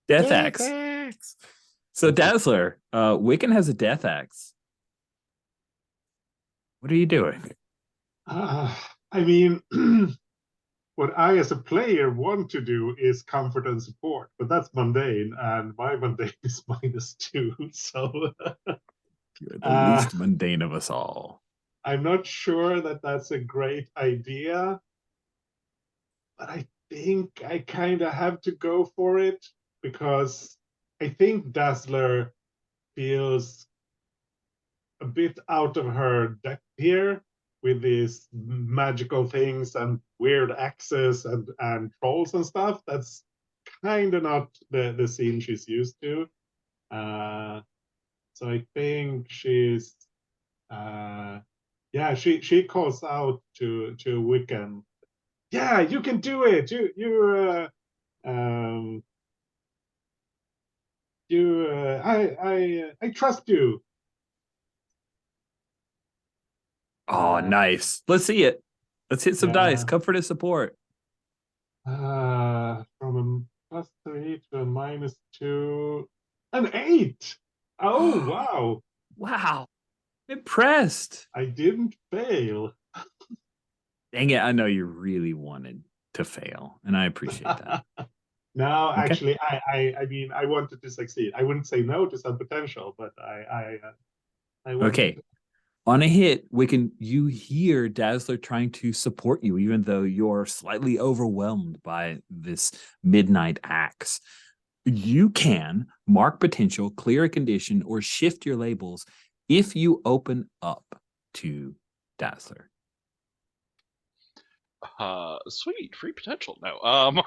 Death Axe. So Dazzler, Wiccan has a Death Axe. What are you doing? I mean, what I as a player want to do is comfort and support, but that's mundane, and my mundane is -2. So You're the least mundane of us all. I'm not sure that that's a great idea, but I think I kind of have to go for it, because I think Dazzler feels a bit out of her depth here with these magical things and weird axes and trolls and stuff. That's kind of not the scene she's used to. So I think she's she calls out to Wiccan. Yeah, you can do it. I trust you. Oh, nice. Let's see it. Let's hit some dice. Comfort and support. From a +3 to a -2. An 8. Oh, wow. Wow. Impressed. I didn't fail. Dang it. I know you really wanted to fail, and I appreciate that. No, Okay. actually, I mean, I wanted to succeed. I wouldn't say no to some potential, but I wanted Okay. to. On a hit, Wiccan, you hear Dazzler trying to support you, even though you're slightly overwhelmed by this midnight axe. You can mark potential, clear a condition, or shift your labels if you open up to Dazzler. Sweet, free potential. No. I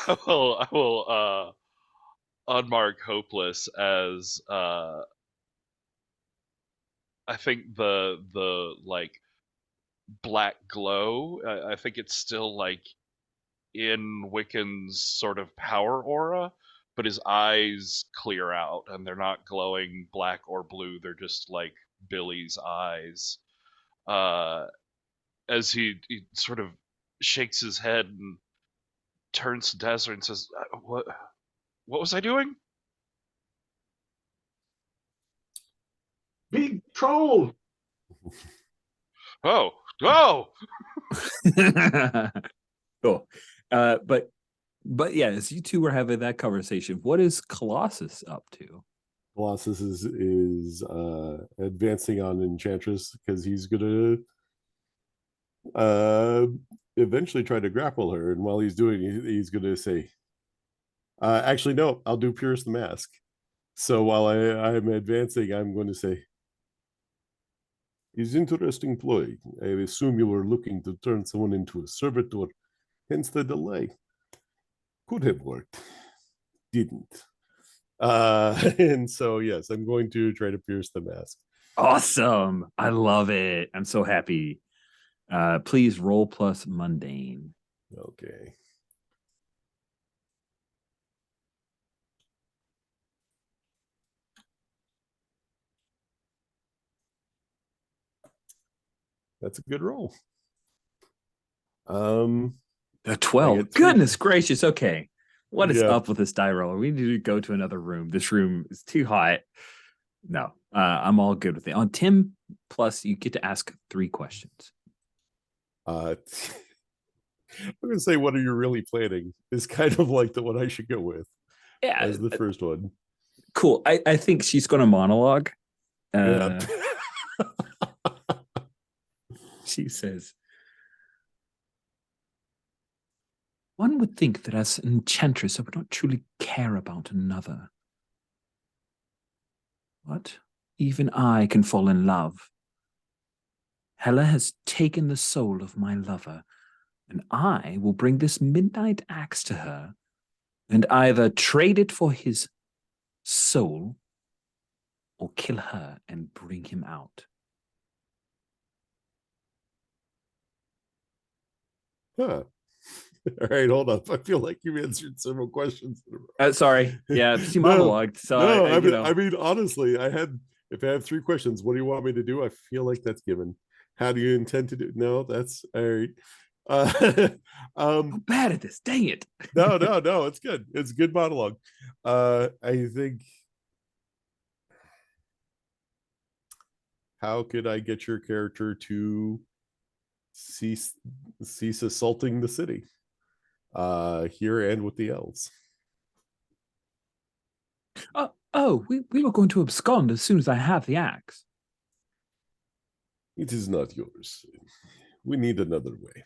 I will unmark hopeless as I think the like black glow. I think it's still like in Wiccan's sort of power aura, but his eyes clear out and they're not glowing black or blue. They're just like Billy's eyes. As he sort of shakes his head and turns to Dazzler and says, "What was I doing?" Big troll. Oh. Cool. But yeah, as you two were having that conversation, what is Colossus up to? Colossus is advancing on Enchantress because he's gonna eventually try to grapple her, and while he's doing it, he's gonna say, actually no, I'll do Pierce the Mask. So while I'm advancing, I'm going to say, "Is interesting ploy. I assume you were looking to turn someone into a servitor, hence the delay. Could have worked. Didn't." And so yes, I'm going to try to pierce the mask. Awesome. I love it. I'm so happy. Please roll plus mundane. Okay. That's a good roll. A 12. Goodness gracious. Okay. What is Yeah. up with this die roller? We need to go to another room. This room is too hot. No, I'm all good with it. On Tim Plus, you get to ask 3 questions. I'm gonna say, what are you really planning? Is kind of like the one I should go with Yeah, as the first one. cool. I think she's going to monologue. Yeah. She says, one would think that as an enchantress, I would not truly care about another. But even I can fall in love. Hela has taken the soul of my lover, and I will bring this midnight axe to her and either trade it for his soul or kill her and bring him out. Huh. All right, hold up. I feel like you answered several questions. Sorry. Yeah, she No, monologued. So no, I I mean, honestly, if I have 3 questions, what do you want me to do? I feel like that's given. How do you intend to do? No, that's all right. I'm bad at this. Dang it. No, it's good. It's good monologue. I think, how could I get your character to cease assaulting the city? Here and with the elves. We were going to abscond as soon as I have the axe. It is not yours. We need another way.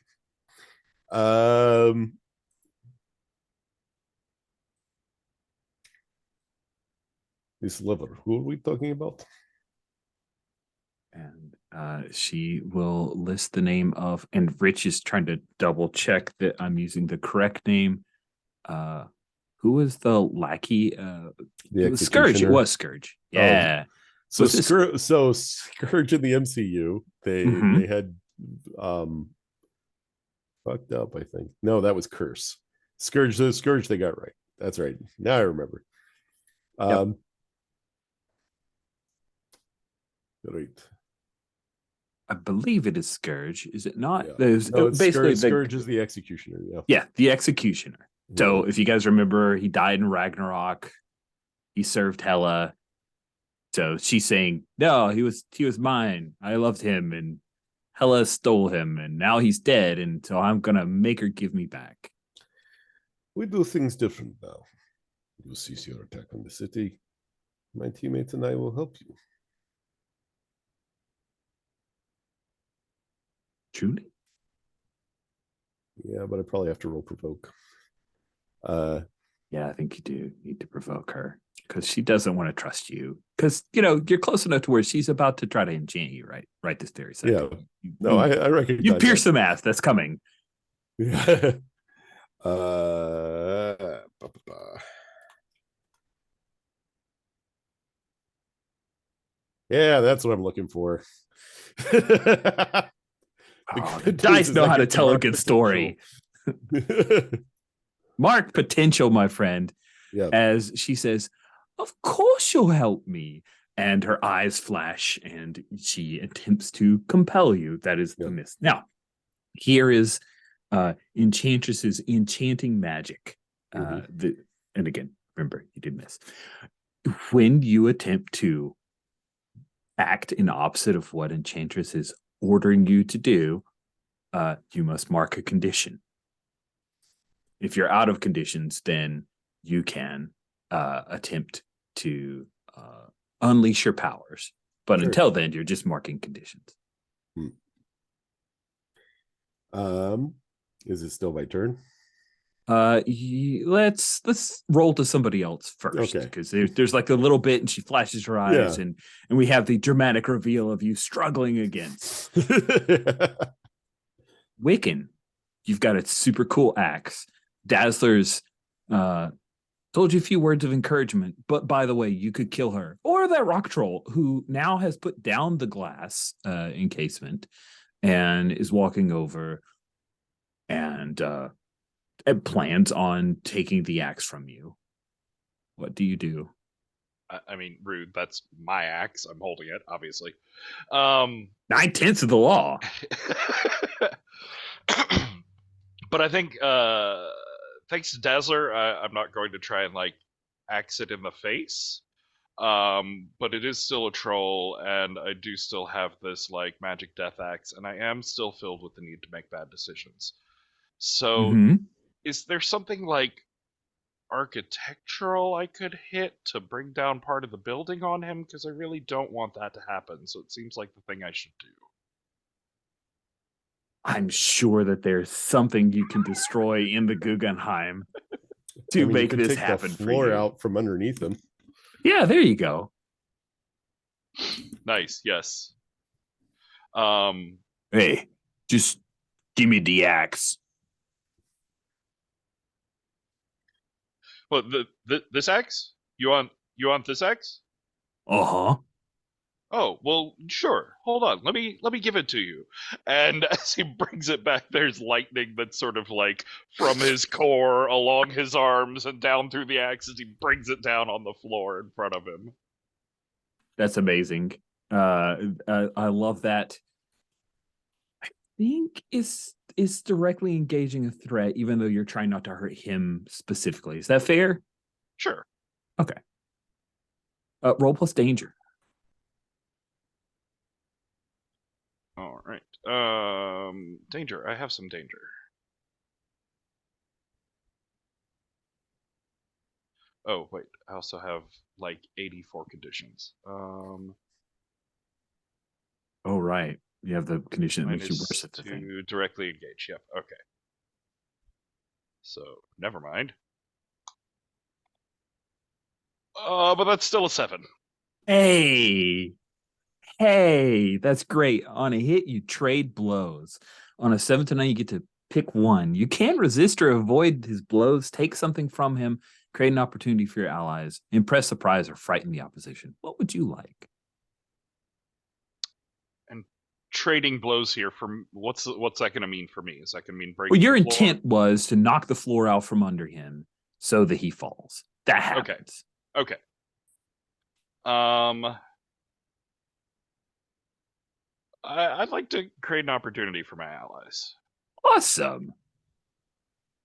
This lover, who are we talking about? And she will list the name of, and Rich is trying to double check that I'm using the correct name. Who was the lackey? It was Scourge. It was Scourge. Yeah. So Scourge in the MCU, they had fucked up, I think. No, that was Curse. Scourge they got right. That's right. Now I remember. Right. I believe it is Scourge. Is it not? Yeah. There's No, it's basically Scourge is the executioner. Yeah. Yeah, the executioner. So if you guys remember, he died in Ragnarok. He served Hela. So she's saying, no, he was mine. I loved him, and Hela stole him, and now he's dead, and so I'm gonna make her give me back. We do things different now. You cease your attack on the city. My teammates and I will help you. Truly? Yeah, but I probably have to roll provoke. Yeah, I think you do need to provoke her because she doesn't want to trust you. Because you're close enough to where she's about to try to enchant you, right this very second. Yeah. I recognize you pierce some ass. That's coming. Yeah. Yeah, that's what I'm looking for. The dice know how to tell a good story. Mark potential, my friend. Yeah. As she says, of course you'll help me. And her eyes flash and she attempts to compel you. That is the miss. Now, here is Enchantress's enchanting magic. And again, remember, you did miss. When you attempt to act in opposite of what Enchantress is ordering you to do, you must mark a condition. If you're out of conditions, then you can attempt to unleash your powers. But until then, you're just marking conditions. Is it still my turn? Let's roll to somebody else first, because there's like a little bit, and she flashes her eyes, and we have the dramatic reveal of you struggling against Wiccan. You've got a super cool axe. Dazzler's told you a few words of encouragement, but by the way, you could kill her or that rock troll who now has put down the glass encasement and is walking over and plans on taking the axe from you. What do you do? I mean, rude. That's my axe. I'm holding it, obviously. 9/10 of the law. But I think thanks to Dazzler, I'm not going to try and like axe it in the face. But it is still a troll, and I do still have this like magic death axe, and I am still filled with the need to make bad decisions. So, is there something like architectural I could hit to bring down part of the building on him? Because I really don't want that to happen. So it seems like the thing I should do. I'm sure that there's something you can destroy in the Guggenheim to make this happen for floor you. out from underneath him. Yeah, there you go. Nice, yes. Hey, just give me the axe. Well, this axe? You want this axe? Uh-huh. Oh, well, sure. Hold on. Let me give it to you. And as he brings it back, there's lightning that's sort of like from his core along his arms and down through the axe as he brings it down on the floor in front of him. That's amazing. I love that. I think is directly engaging a threat, even though you're trying not to hurt him specifically. Is that fair? Sure. Okay. Roll plus danger. All right. Danger. I have some danger. Oh, wait. I also have like 84 conditions. Oh, right. You have the condition that makes you worse at the thing. To directly engage. Yep. Okay. So, never mind. But that's still a 7. Hey, that's great. On a hit, you trade blows. On a 7 to 9, you get to pick one. You can resist or avoid his blows, take something from him, create an opportunity for your allies, impress, surprise, or frighten the opposition. What would you like? And trading blows here from what's that going to mean for me? Is that going to mean breaking? Well, your intent was to knock the floor out from under him so that he falls. That happens. Okay. I'd like to create an opportunity for my allies. Awesome.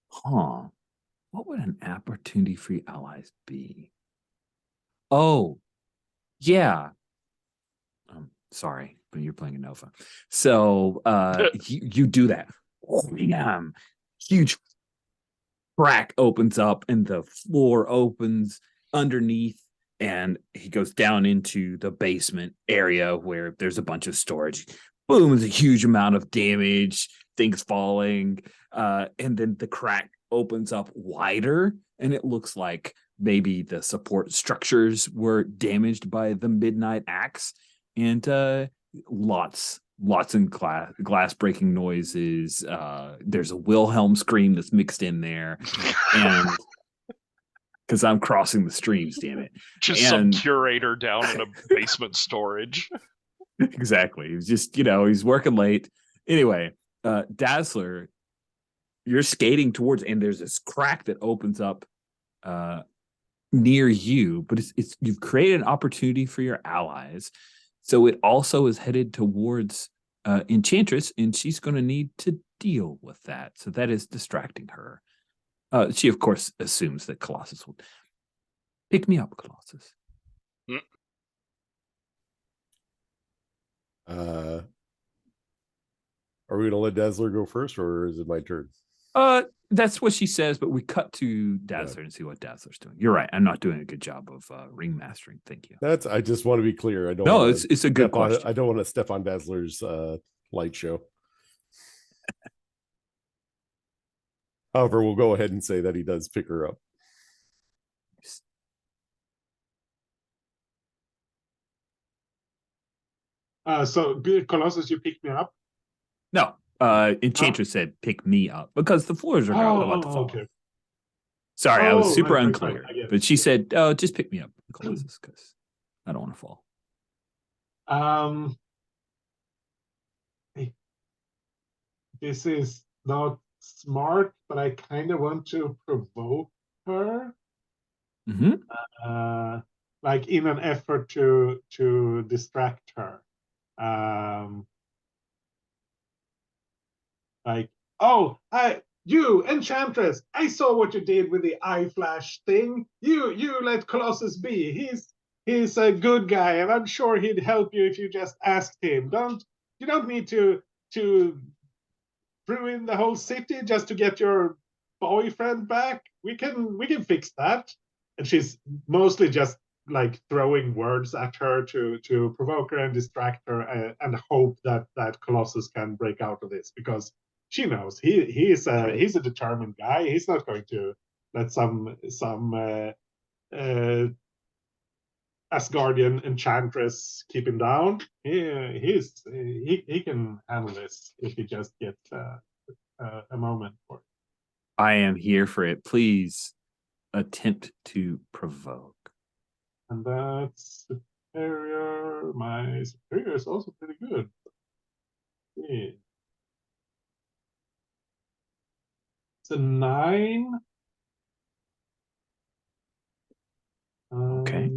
Huh. What would an opportunity for your allies be? Oh, yeah. Sorry, but you're playing a Nova. So you do that. Huge crack opens up and the floor opens underneath, and he goes down into the basement area where there's a bunch of storage. Boom, there's a huge amount of damage, things falling, and then the crack opens up wider, and it looks like maybe the support structures were damaged by the midnight axe, and lots of glass breaking noises. There's a Wilhelm scream that's mixed in there, and because I'm crossing the streams, damn it. Just some curator down in a basement storage. Exactly. He's just, he's working late. Anyway, Dazzler, you're skating towards, and there's this crack that opens up near you, but it's you've created an opportunity for your allies. So it also is headed towards Enchantress, and she's going to need to deal with that. So that is distracting her. She, of course, assumes that Colossus will pick me up, Colossus. Are we going to let Dazzler go first, or is it my turn? That's what she says, but we cut to Dazzler and see what Dazzler's doing. You're right. I'm not doing a good job of ring mastering. Thank you. I just want to be clear. I don't. No, it's a good question. I don't want to step on Dazzler's light show. However, we'll go ahead and say that he does pick her up. So good, Colossus, you picked me up? No, Enchantress said pick me up because the floors are about to fall. Okay. Sorry, I was super unclear. Right, but she said, just pick me up, Colossus, because I don't want to fall. This is not smart, but I kind of want to provoke her. Like in an effort to distract her. Like, oh, You, Enchantress, I saw what you did with the eye flash thing. You let Colossus be. He's a good guy, and I'm sure he'd help you if you just asked him. You don't need to ruin the whole city just to get your boyfriend back. We can fix that. And she's mostly just like throwing words at her to provoke her and distract her, and hope that Colossus can break out of this, because she knows he's a determined guy. He's not going to let some Asgardian enchantress keep him down. He can handle this if he just gets a moment for it. I am here for it. Please attempt to provoke. And that's superior. My superior is also pretty good. Yeah. It's a 9. Okay.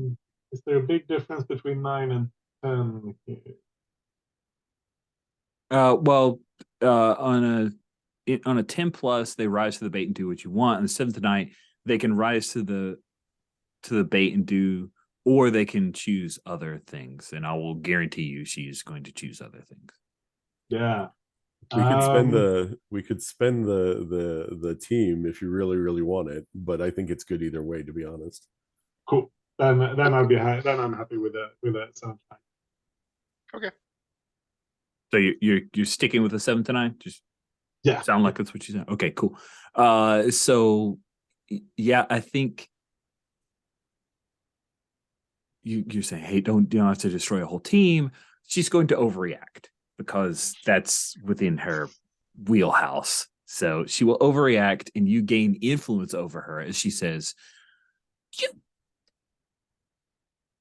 Is there a big difference between 9 and 10 here? Well, on a 10 plus, they rise to the bait and do what you want. On the 7th night, they can rise to the bait and do, or they can choose other things. And I will guarantee you, she is going to choose other things. Yeah. We could spend the team if you really want it, but I think it's good either way, to be honest. Cool. Then I'm happy with that sound. Okay. So you're sticking with the 7 to 9? Just sound like that's what you said. Okay, cool. So yeah, I think you're saying, hey, you don't have to destroy a whole team. She's going to overreact because that's within her wheelhouse. So she will overreact, and you gain influence over her as she says,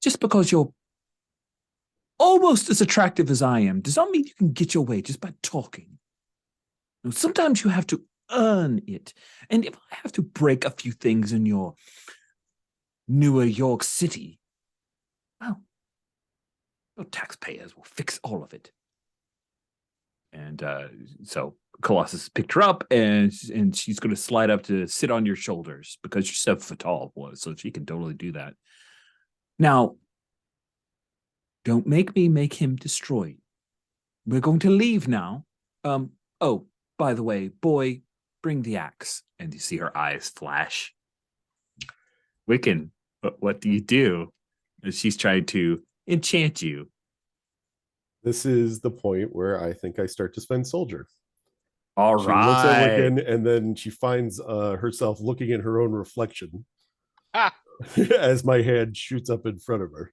just because you're almost as attractive as I am does not mean you can get your way just by talking. Sometimes you have to earn it. And if I have to break a few things in your New York City, well, your taxpayers will fix all of it. And so Colossus picked her up, and she's going to slide up to sit on your shoulders because you're 7 foot tall, so she can totally do that. Now, don't make me make him destroy. We're going to leave now. Oh, by the way, boy, bring the axe. And you see her eyes flash. Wiccan, what do you do? And she's trying to enchant you. This is the point where I think I start to spend soldier. All she right. looks at Wiccan, and then she finds herself looking at her own reflection as my hand shoots up in front of her.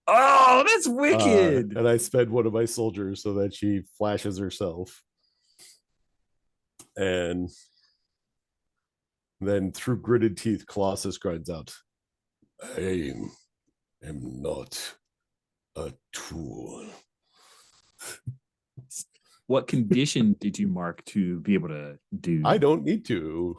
Oh, that's wicked. And I spend one of my soldiers so that she flashes herself. And then through gritted teeth, Colossus grinds out, I am not a tool. What condition did you mark to be able to do? I don't need to.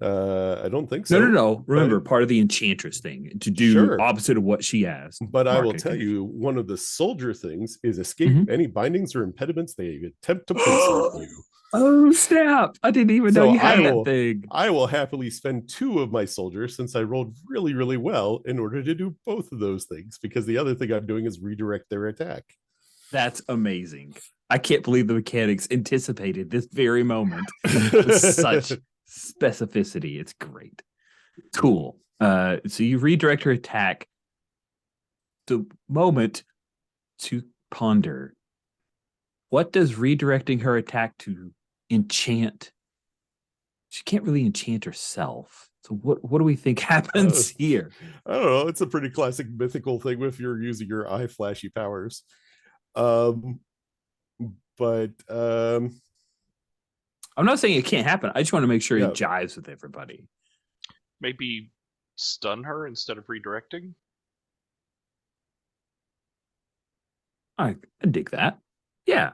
I don't think so. No. Remember, part of the enchantress thing to do opposite of what she asked. But I will tell you, one of the soldier things is escape any bindings or impediments they attempt to place on you. Oh, snap. I didn't even know you had that thing. I will happily spend 2 of my soldiers, since I rolled really well, in order to do both of those things, because the other thing I'm doing is redirect their attack. That's amazing. I can't believe the mechanics anticipated this very moment with such specificity. It's great. Cool. So you redirect her attack. The moment to ponder. What does redirecting her attack to enchant? She can't really enchant herself. So what do we think happens here? I don't know. It's a pretty classic mythical thing if you're using your eye flashy powers. But I'm not saying it can't happen. I just want to make sure it jives with everybody. Maybe stun her instead of redirecting. I dig that. Yeah.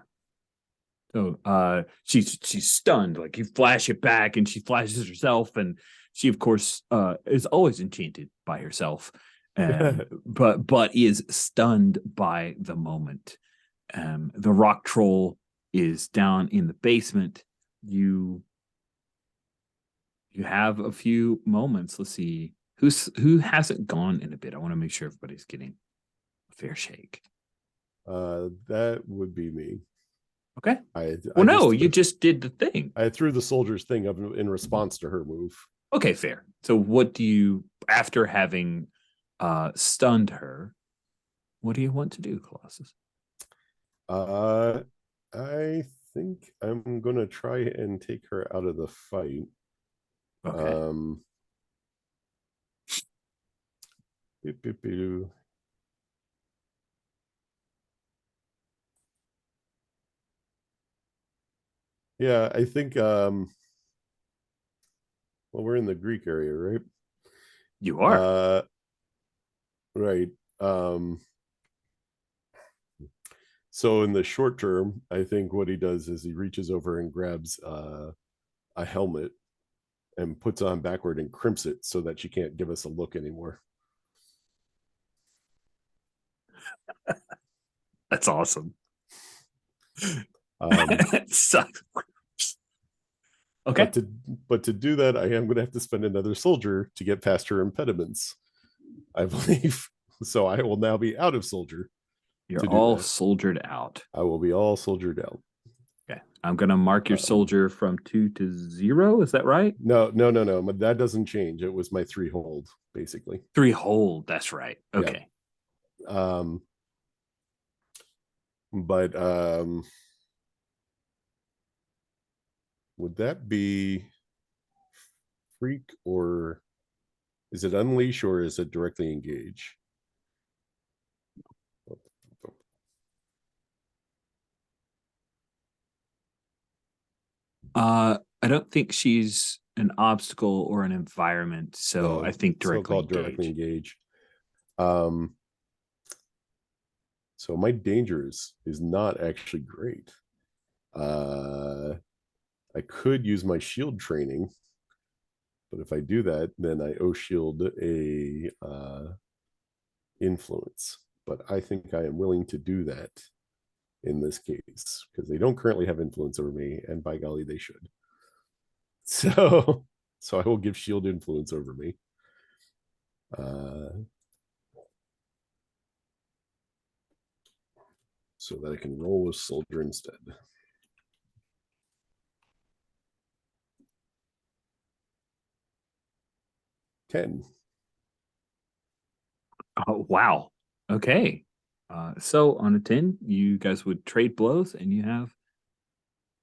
So she's stunned. Like you flash it back, and she flashes herself, and she of course is always enchanted by herself, but is stunned by the moment. The rock troll is down in the basement. You You have a few moments. Let's see who hasn't gone in a bit. I want to make sure everybody's getting a fair shake. That would be me. Okay. I No, you just did the thing. I threw the soldier's thing up in response to her move. Okay, fair. So what do you, after having stunned her, what do you want to do, Colossus? I think I'm gonna try and take her out of the fight. Okay. Yeah, I think well, we're in the Greek area, right? You are. Right. So in the short term, I think what he does is he reaches over and grabs a helmet and puts on backward and crimps it so that she can't give us a look anymore. That's awesome. Sucks. Okay. But to do that, I am going to have to spend another soldier to get past her impediments, I believe. So I will now be out of soldier. You're all soldiered out. I will be all soldiered out. Okay. I'm going to mark your soldier from 2 to 0. Is that right? No. That doesn't change. It was my 3 hold, basically. 3 hold. That's right. Okay. Yeah. But would that be freak, or is it unleash, or is it directly engage? I don't think she's an obstacle or an environment, so I think directly engage. So my dangers is not actually great. I could use my shield training, but if I do that, then I shield a influence. But I think I am willing to do that in this case because they don't currently have influence over me, and by golly, they should. So I will give shield influence over me. So that I can roll with soldier instead. $10. Oh, wow. Okay. So on a 10, you guys would trade blows, and you have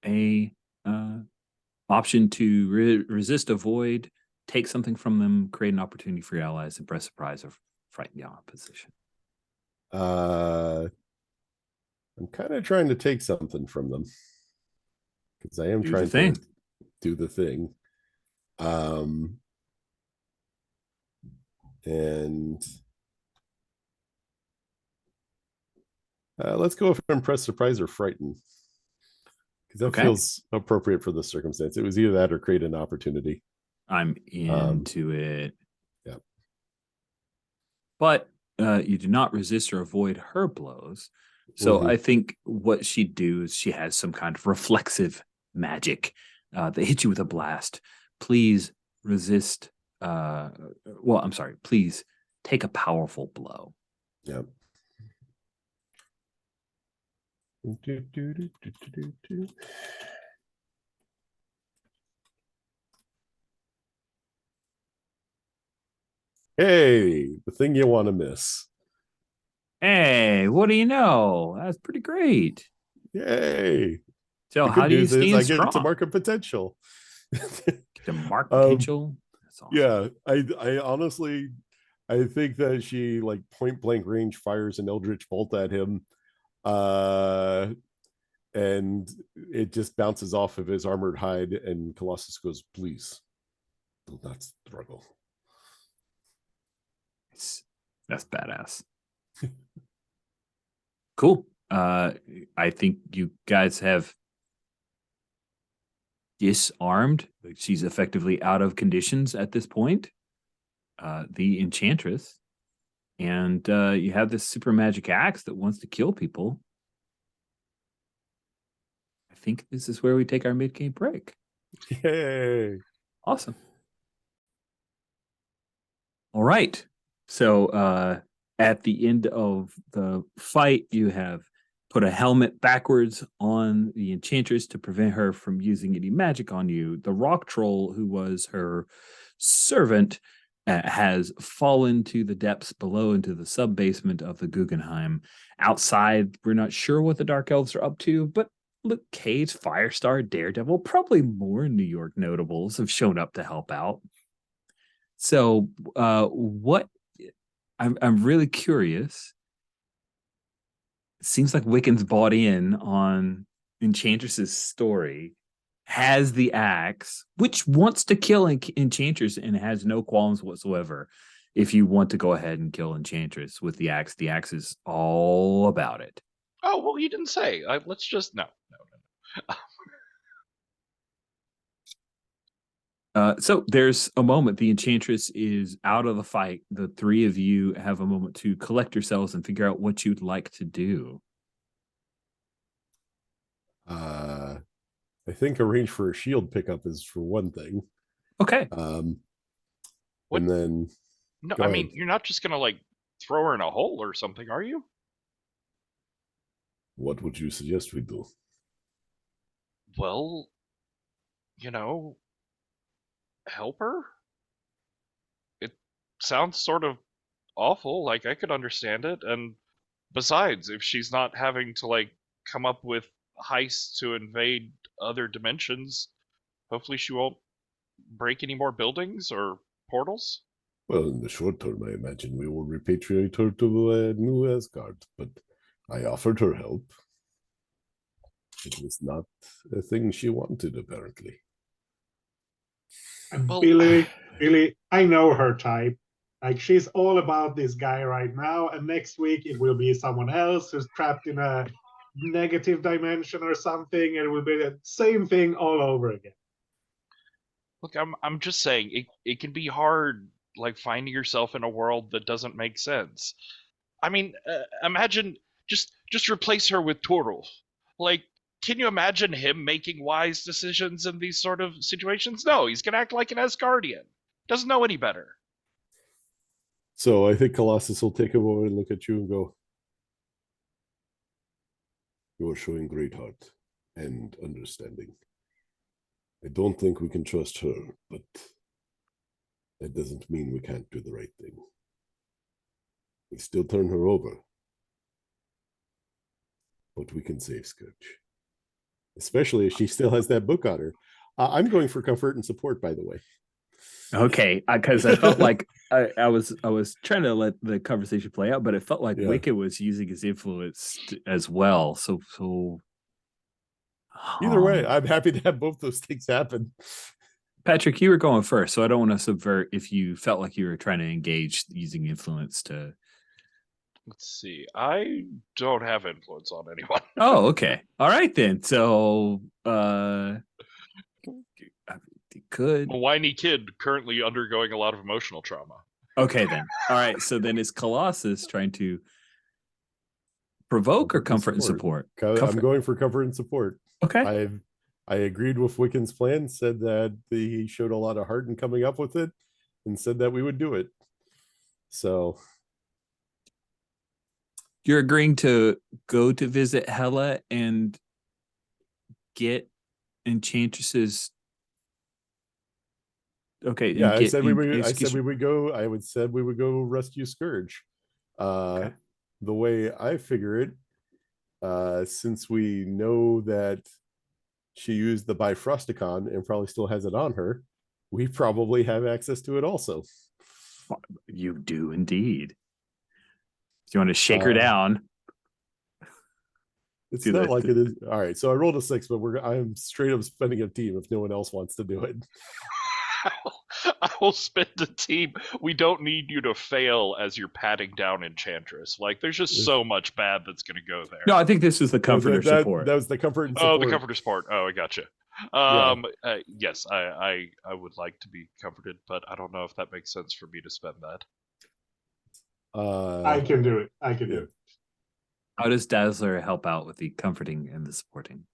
a option to resist, avoid, take something from them, create an opportunity for your allies, impress, surprise, or frighten the opposition. I'm kind of trying to take something from them because I am trying to do the thing. And let's go with impress, surprise, or frighten because that feels appropriate for the circumstance. It was either that or create an opportunity. I'm into it. Yeah. But you do not resist or avoid her blows. So I think what she'd do is she has some kind of reflexive magic that hits you with a blast. Please resist. I'm sorry. Please take a powerful blow. Yep. Hey, the thing you want to miss. Hey, what do you know? That's pretty great. Yay. So how do you stand strong? I get to market potential. To mark potential? That's awesome. Yeah, I honestly, I think that she like point blank range fires an Eldritch Bolt at him. And it just bounces off of his armored hide, and Colossus goes, "Please, do not struggle." That's badass. Cool. I think you guys have disarmed. She's effectively out of conditions at this point. The Enchantress. And you have this super magic axe that wants to kill people. I think this is where we take our mid-game break. Yay. Awesome. All right. So at the end of the fight, you have put a helmet backwards on the enchantress to prevent her from using any magic on you. The rock troll, who was her servant, has fallen to the depths below into the sub basement of the Guggenheim. Outside, we're not sure what the Dark Elves are up to, but Luke Cage, Firestar, Daredevil, probably more New York notables have shown up to help out. So, what I'm really curious. It seems like Wiccan's bought in on Enchantress's story, has the axe, which wants to kill Enchantress and has no qualms whatsoever. If you want to go ahead and kill Enchantress with the axe is all about it. Oh, well, you didn't say. Let's just no. So there's a moment. The Enchantress is out of the fight. The three of you have a moment to collect yourselves and figure out what you'd like to do. I think arrange for a shield pickup is for one thing. Okay. What? And then No, go I ahead. mean, you're not just gonna like throw her in a hole or something, are you? What would you suggest we do? Well, help her? It sounds sort of awful, like I could understand it, and besides, if she's not having to like come up with heists to invade other dimensions, hopefully she won't break any more buildings or portals. Well, in the short term, I imagine we will repatriate her to New Asgard, but I offered her help. It was not a thing she wanted, apparently. And Well, Billy, I know her type. Like she's all about this guy right now, and next week it will be someone else who's trapped in a negative dimension or something, and it will be the same thing all over again. Look, I'm just saying it can be hard, like finding yourself in a world that doesn't make sense. I mean, imagine just replace her with Toril. Like, can you imagine him making wise decisions in these sort of situations? No, he's gonna act like an Asgardian. Doesn't know any better. So I think Colossus will take a moment and look at you and go, "You are showing great heart and understanding. I don't think we can trust her, but that doesn't mean we can't do the right thing. We still turn her over, but we can save Scourge. Especially if she still has that book on her." I'm going for comfort and support, by the way. Okay, because I felt like I was trying to let the conversation play out, but it felt like Wicca was using his influence as well. So Either way, I'm happy to have both those things happen. Patrick, you were going first, so I don't want to subvert if you felt like you were trying to engage using influence to. Let's see. I don't have influence on anyone. Oh, okay. All right then. So could A whiny kid currently undergoing a lot of emotional trauma. Okay then. All right. So then is Colossus trying to provoke or comfort and support? I'm going for comfort and support. Okay. I agreed with Wiccan's plan, said that he showed a lot of heart in coming up with it, and said that we would do it. So you're agreeing to go to visit Hela and get Enchantress's. Okay. Yeah, I said we would go. I said we would go rescue Scourge. Okay. The way I figure it, since we know that she used the Bifrosticon and probably still has it on her, we probably have access to it also. You do indeed. Do you want to shake her down? It's not like it is. All right, so I rolled a 6, but I'm straight up spending a team if no one else wants to do it. I will spend a team. We don't need you to fail as you're patting down Enchantress. Like, there's just so much bad that's going to go there. No, I think this is the comforter support. That was the comfort and support. Oh, the comforter support. Oh, I gotcha. Yes, I would like to be comforted, but I don't know if that makes sense for me to spend that. I can do it. I can do it. How does Dazzler help out with the comforting and the supporting?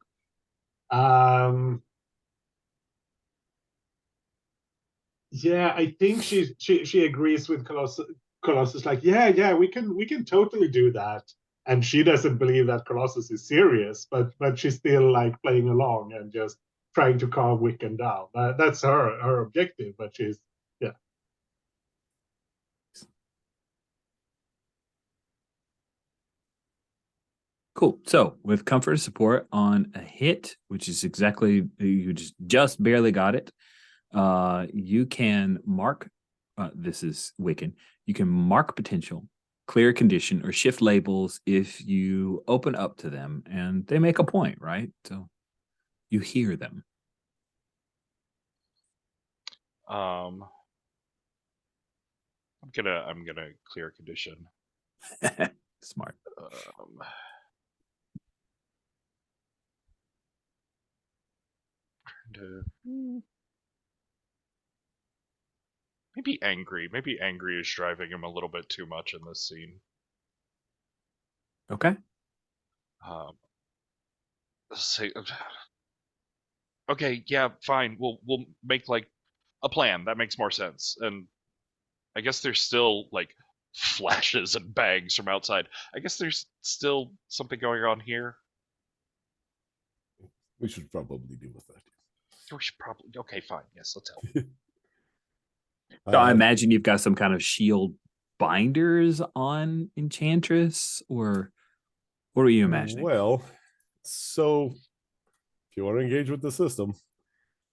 Yeah, I think she agrees with Colossus. Colossus, like, yeah, we can totally do that. And she doesn't believe that Colossus is serious, but she's still like playing along and just trying to calm Wiccan down. That's her objective. But she's yeah. Cool. So with comfort support on a hit, which is exactly you just barely got it, you can mark. This is Wiccan. You can mark potential, clear condition, or shift labels if you open up to them, and they make a point, right? So you hear them. I'm gonna clear condition. Smart. Maybe angry. Maybe angry is driving him a little bit too much in this scene. Okay. Say, okay, yeah, fine. We'll make like a plan. That makes more sense. And I guess there's still like flashes and bangs from outside. I guess there's still something going on here. We should probably deal with that. We should probably. Okay, fine. Yes, let's help. So I imagine you've got some kind of shield binders on Enchantress, or what are you imagining? Well, so if you want to engage with the system,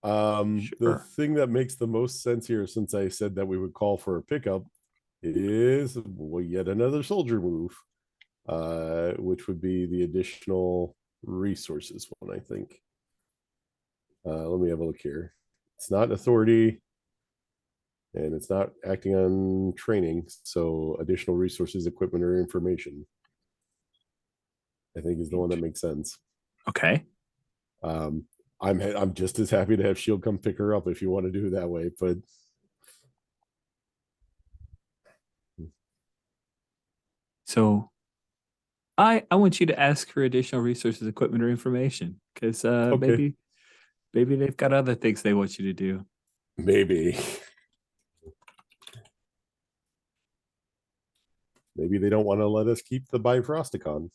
the Sure. thing that makes the most sense here, since I said that we would call for a pickup, is yet another soldier move, which would be the additional resources one, I think. Let me have a look here. It's not authority, and it's not acting on training, so additional resources, equipment, or information, I think, is the one that makes sense. Okay. I'm just as happy to have Shield come pick her up if you want to do it that way, but So I want you to ask for additional resources, equipment, or information, because okay, maybe they've got other things they want you to do. maybe they don't want to let us keep the Bifrosticon.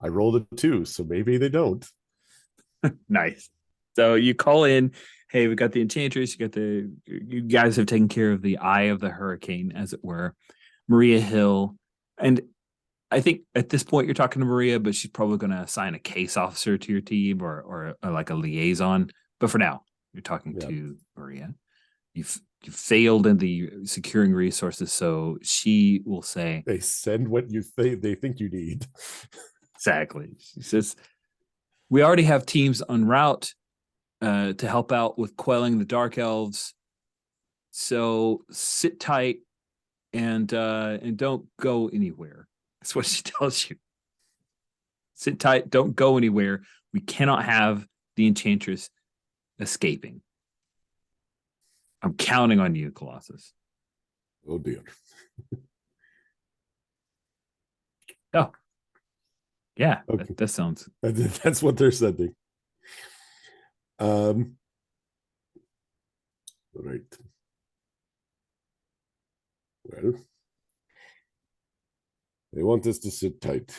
I rolled a 2, so maybe they don't. Nice. So you call in, hey, we got the Enchantress, you guys have taken care of the eye of the hurricane, as it were. Maria Hill. And I think at this point you're talking to Maria, but she's probably going to assign a case officer to your team or like a liaison. But for now, you're talking to Maria. You've failed in the securing resources, so she will say, They send what they think you need. exactly. She says, we already have teams en route to help out with quelling the dark elves. So sit tight and don't go anywhere. That's what she tells you. Sit tight, don't go anywhere. We cannot have the Enchantress escaping. I'm counting on you, Colossus. Oh dear. Oh, yeah, okay. that sounds. That's what they're sending. Right. Well, they want us to sit tight.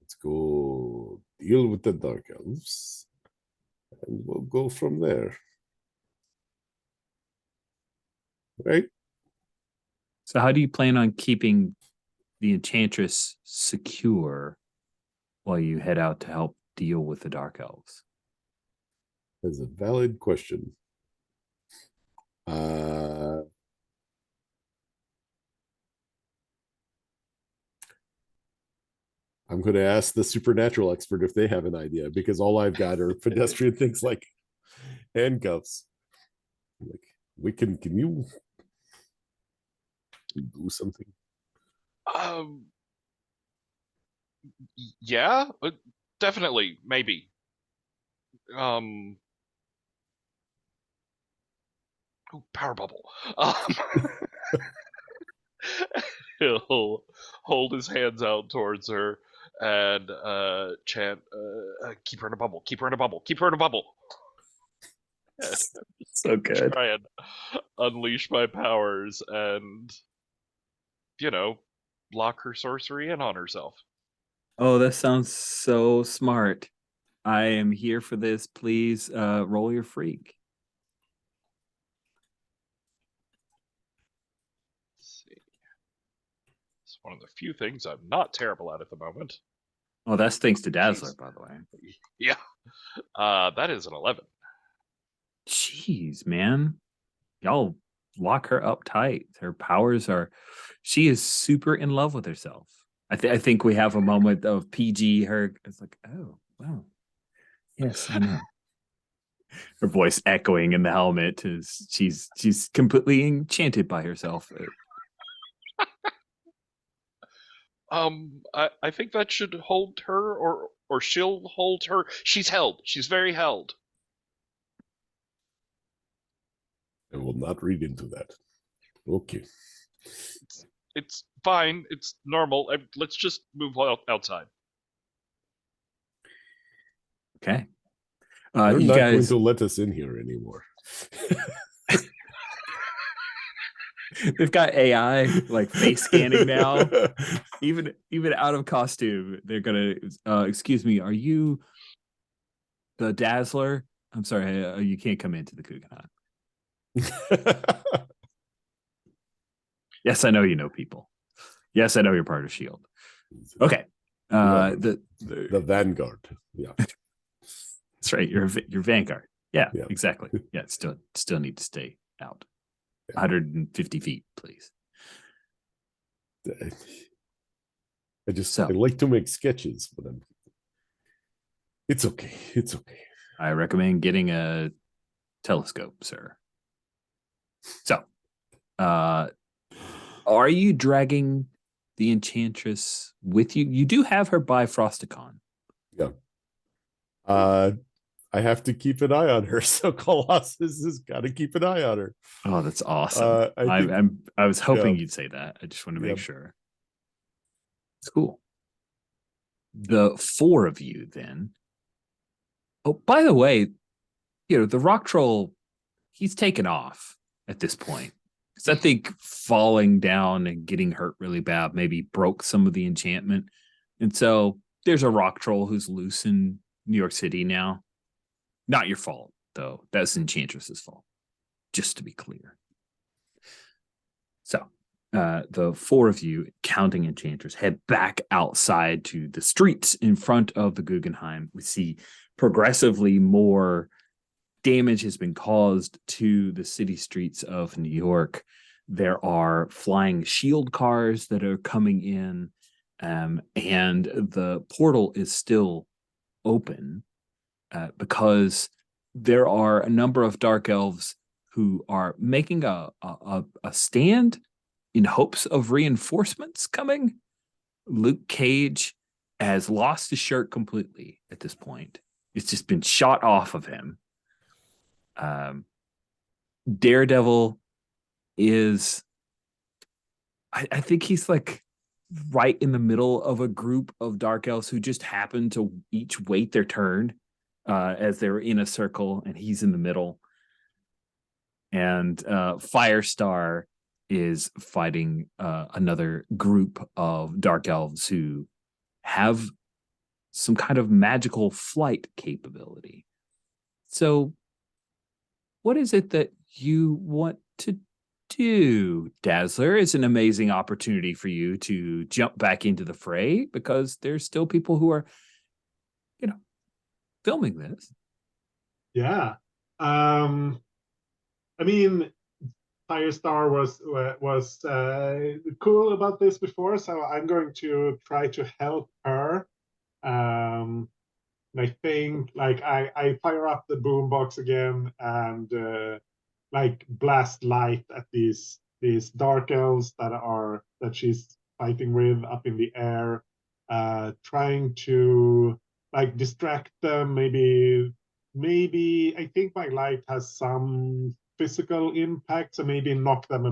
Let's go deal with the Dark Elves, and we'll go from there. Right? So, how do you plan on keeping the Enchantress secure while you head out to help deal with the Dark Elves? That's a valid question. I'm going to ask the supernatural expert if they have an idea, because all I've got are pedestrian things like handcuffs. Like, can you do something? Yeah, definitely, maybe. Power bubble. He'll hold his hands out towards her and chant, "Keep her in a bubble. Keep her in a bubble. Keep her in a bubble." So good. Try and unleash my powers and, lock her sorcery in on herself. Oh, that sounds so smart. I am here for this. Please roll your freak. Let's see. It's one of the few things I'm not terrible at the moment. Oh, that's thanks to Dazzler, Jeez. by the way. Yeah. That is an 11. Jeez, man. Y'all lock her up tight. Her powers are, she is super in love with herself. I think we have a moment of PG her. It's like, oh, wow. Yes, I know. Her voice echoing in the helmet is she's completely enchanted by herself. I think that should hold her, or she'll hold her. She's held. She's very held. I will not read into that. Okay. It's fine. It's normal. Let's just move outside. Okay. You're you not going guys to let us in here anymore. they've got AI like face scanning now. Even out of costume, they're gonna excuse me, are you the Dazzler? I'm sorry, you can't come into the Guggenheim. Yes, I know you know people. Yes, I know you're part of Shield. Okay. The Vanguard. Yeah. That's right. You're Vanguard. Yeah, Yeah. exactly. Yeah, still need to stay out. Yeah. 150 feet, please. I like to make sketches, but it's okay. It's okay. I recommend getting a telescope, sir. So, are you dragging the Enchantress with you? You do have her by Frosticon. Yeah. I have to keep an eye on her, so Colossus has got to keep an eye on her. Oh, that's awesome. I was hoping you'd say that. I just want to make sure. It's cool. The four of you then. Oh, by the way, the rock troll, he's taken off at this point. Because I think falling down and getting hurt really bad maybe broke some of the enchantment. And so there's a rock troll who's loose in New York City now. Not your fault, though. That's Enchantress's fault, just to be clear. So the four of you, counting Enchantress, head back outside to the streets in front of the Guggenheim. We see progressively more damage has been caused to the city streets of New York. There are flying shield cars that are coming in, and the portal is still open because there are a number of dark elves who are making a stand in hopes of reinforcements coming. Luke Cage has lost his shirt completely at this point. It's just been shot off of him. Daredevil is, I think he's like right in the middle of a group of dark elves who just happen to each wait their turn as they're in a circle, and he's in the middle. And Firestar is fighting another group of dark elves who have some kind of magical flight capability. So what is it that you want to do, Dazzler? It's an amazing opportunity for you to jump back into the fray because there's still people who are, filming this. Yeah. I mean, Firestar was cool about this before, so I'm going to try to help her. I think I fire up the boombox again and blast light at these dark elves that she's fighting with up in the air, trying to distract them. Maybe I think my light has some physical impact, so maybe knock them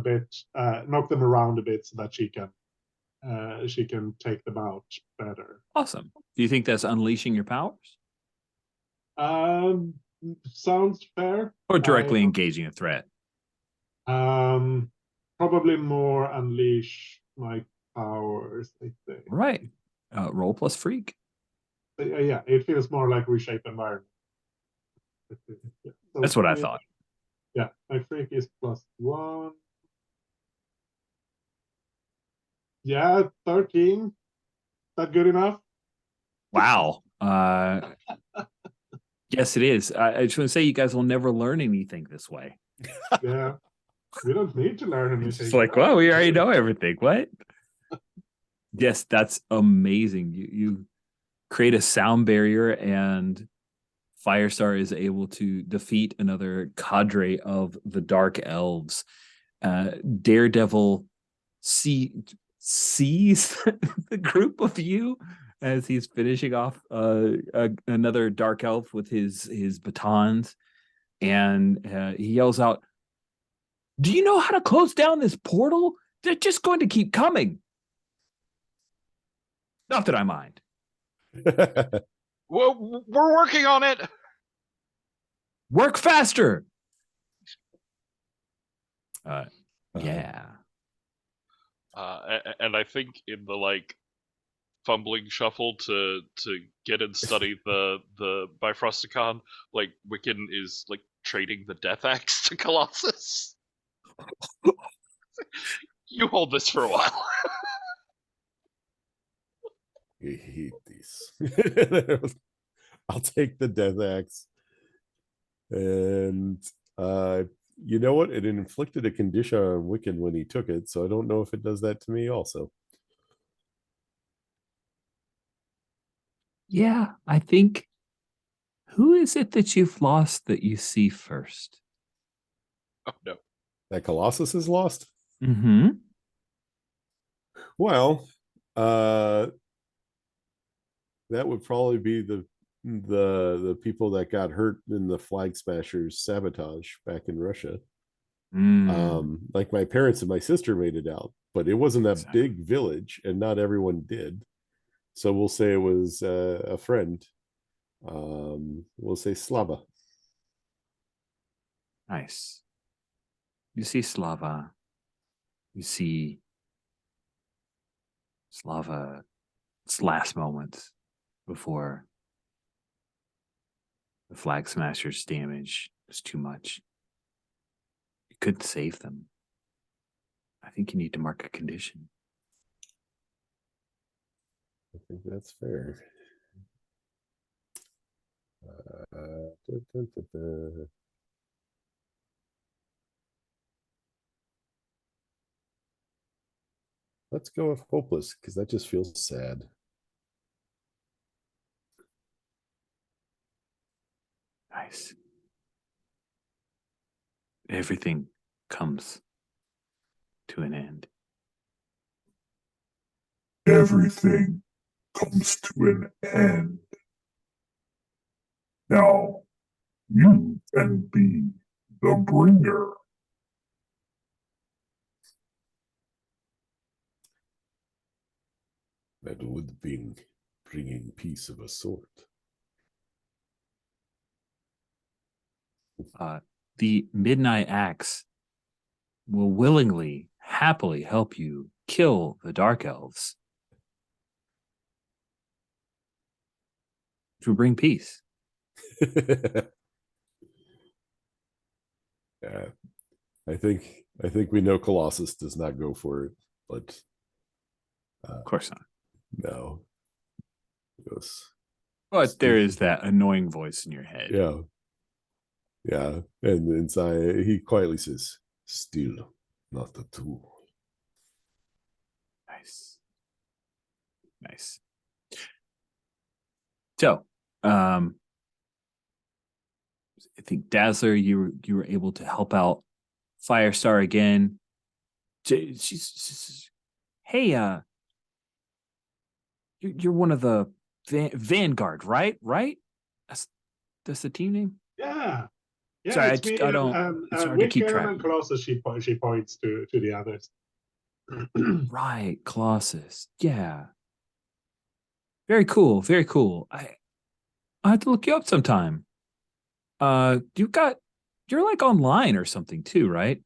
around a bit so that she can take them out better. Awesome. Do you think that's unleashing your powers? sounds fair. Or directly engaging a threat. Probably more unleash my powers, I think. Right. Roll plus freak. Yeah, it feels more like reshape environment. Yeah. So That's what I thought. Yeah, my freak is +1. Yeah, 13. Is that good enough? Wow. Yes, it is. I just want to say you guys will never learn anything this way. Yeah. We don't need to learn anything. It's just like, well, we already know everything. What? Yes, that's amazing. You create a sound barrier, and Firestar is able to defeat another cadre of the Dark Elves. Daredevil sees the group of you as he's finishing off another Dark Elf with his batons, and he yells out, "Do you know how to close down this portal? They're just going to keep coming." Not that I mind. Well, we're working on it. Work faster. Yeah. And I think in the like fumbling shuffle to get and study the Bifrosticon, like Wiccan is like trading the Death Axe to Colossus. You hold this for a while. I hate these. I'll take the Death Axe. And you know what? It inflicted a condition on Wiccan when he took it, so I don't know if it does that to me also. Yeah, I think. Who is it that you've lost that you see first? Oh no. That Colossus is lost? Mm-hmm. Well, that would probably be the people that got hurt in the Flag Smashers sabotage back in Russia. Like my parents and my sister made it out, but it wasn't a big village, and not everyone did. So we'll say it was a friend. We'll say Slava. Nice. You see Slava. You see Slava's last moments before the Flag Smashers' damage was too much. You couldn't save them. I think you need to mark a condition. I think that's fair. Let's go with hopeless, because that just feels sad. Nice. Everything comes to an end. Everything comes to an end. Now, you can be the bringer. That would be bringing peace of a sort. The Midnight Axe will willingly, happily help you kill the Dark Elves to bring peace. Yeah, I think we know Colossus does not go for it, but Of course not. no. Yes. But there is that annoying voice in your head. Yeah. Yeah. And inside he quietly says, "Still not a tool." Nice. Nice. So, I think Dazzler, you were able to help out Firestar again. She's hey, you're one of the Vanguard, right? Right? That's the team name. Yeah. Yeah, Sorry, it's me I don't. It's hard to keep Wiccan track. and Colossus. She points to the others. Right, Colossus. Yeah. Very cool. Very cool. I have to look you up sometime. You're like online or something too, right?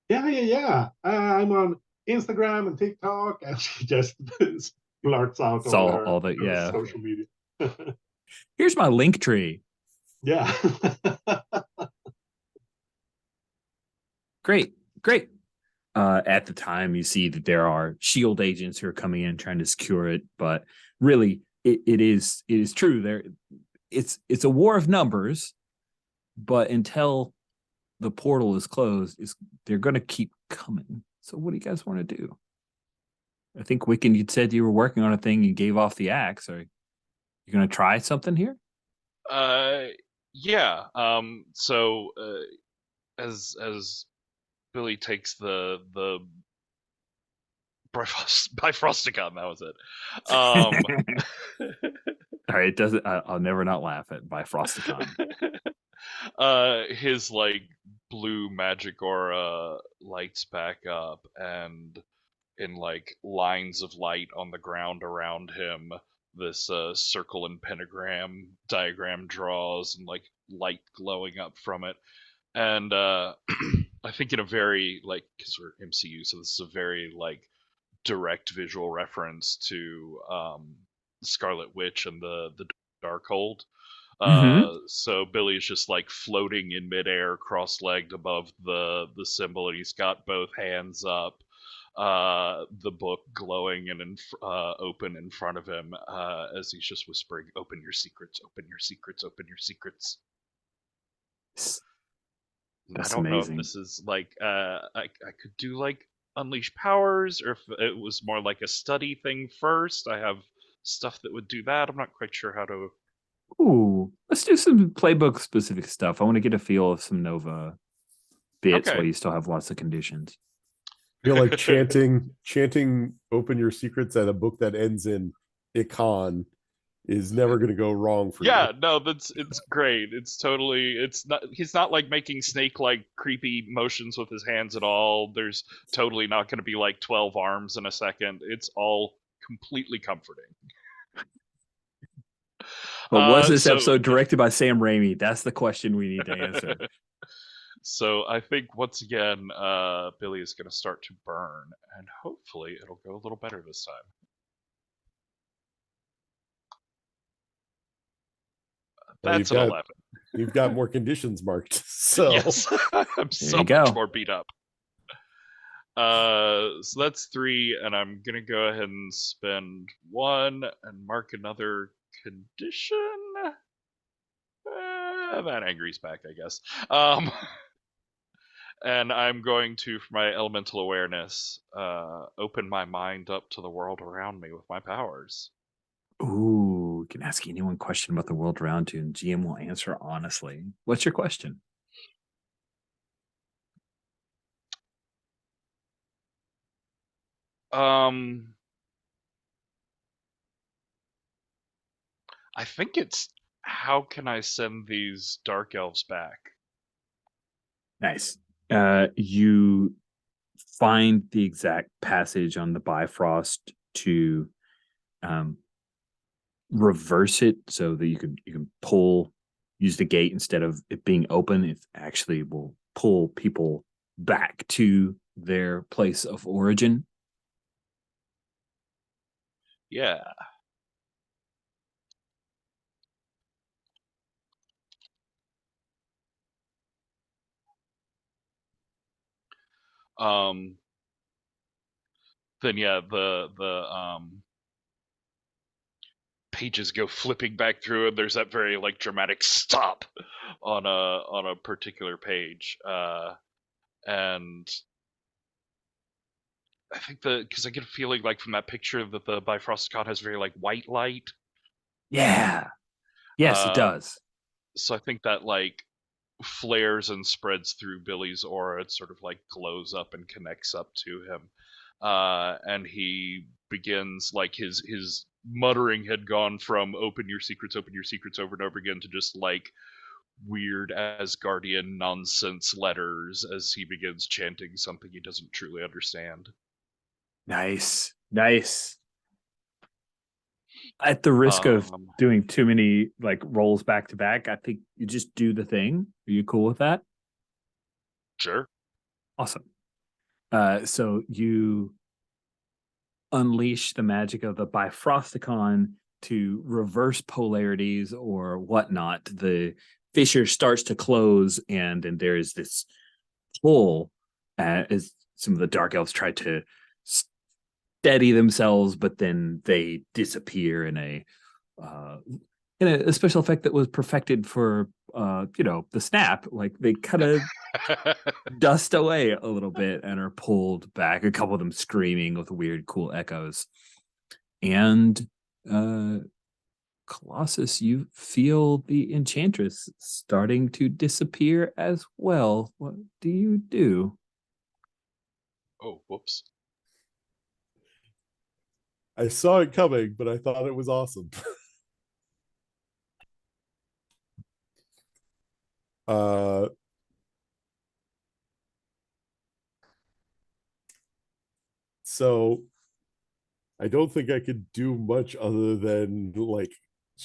Yeah. I'm on Instagram and TikTok, and she just blurts out all Saw her, all the her yeah. social media. Here's my link tree. Yeah. Great. At the time, you see that there are shield agents who are coming in trying to secure it, but really, it is true. It's a war of numbers, but until the portal is closed, they're going to keep coming. So, what do you guys want to do? I think Wiccan, you said you were working on a thing. You gave off the axe. Are you going to try something here? Yeah. So as Billy takes the Bifrosticon, that was it. All right, it doesn't. I'll never not laugh at Bifrosticon. His like blue magic aura lights back up, and in like lines of light on the ground around him, this circle and pentagram diagram draws, and like light glowing up from it. And I think in a very like, because we're MCU, so this is a very like direct visual reference to Scarlet Witch and the Darkhold. So Billy's just like floating in midair, cross-legged above the symbol, and he's got both hands up, the book glowing and open in front of him, as he's just whispering, "Open your secrets, open your secrets, open your secrets." That's I don't know if amazing. this is like I could do like unleash powers, or if it was more like a study thing first. I have stuff that would do that. I'm not quite sure how to. Ooh, let's do some playbook specific stuff. I want to get a feel of some Nova bits Okay. while you still have lots of conditions. I feel like chanting "Open your secrets" at a book that ends in "icon" is never going to go wrong for Yeah, you. no, it's great. It's totally, it's not, he's not like making snake like creepy motions with his hands at all. There's totally not going to be like 12 arms in a second. It's all completely comforting. But was this So episode directed by Sam Raimi? That's the question we need to answer. so I think once again, Billy is going to start to burn, and hopefully it'll go a little better this time. Well, That's an 11. you've got more conditions marked, so Yes, I'm so you much go. more beat up. So that's 3, and I'm gonna go ahead and spend 1 and mark another condition. That angry's back, I guess. And I'm going to, for my elemental awareness, open my mind up to the world around me with my powers. Ooh, you can ask anyone question about the world around you, and GM will answer honestly. What's your question? I think it's, how can I send these dark elves back? Nice. You find the exact passage on the Bifrost to reverse it so that you can use the gate instead of it being open. It actually will pull people back to their place of origin. Yeah. Then yeah, the pages go flipping back through, and there's that very like dramatic stop on a particular page, and I think because I get a feeling like from that picture that the Bifrosticon has very like white light. Yeah. Yes, it does. So I think that like flares and spreads through Billy's aura. It sort of like glows up and connects up to him, and he begins like his muttering had gone from open your secrets over and over again to just like weird Asgardian nonsense letters as he begins chanting something he doesn't truly understand. Nice. At the risk of Um, doing too many like rolls back to back, I think you just do the thing. Are you cool with that? Sure. Awesome. So you unleash the magic of the Bifrosticon to reverse polarities or whatnot. The fissure starts to close, and then there is this pull as some of the dark elves try to steady themselves, but then they disappear in a special effect that was perfected for the snap. Like they kind of dust away a little bit and are pulled back, a couple of them screaming with weird cool echoes. And Colossus, you feel the enchantress starting to disappear as well. What do you do? Oh, whoops. I saw it coming, but I thought it was awesome. So I don't think I could do much other than like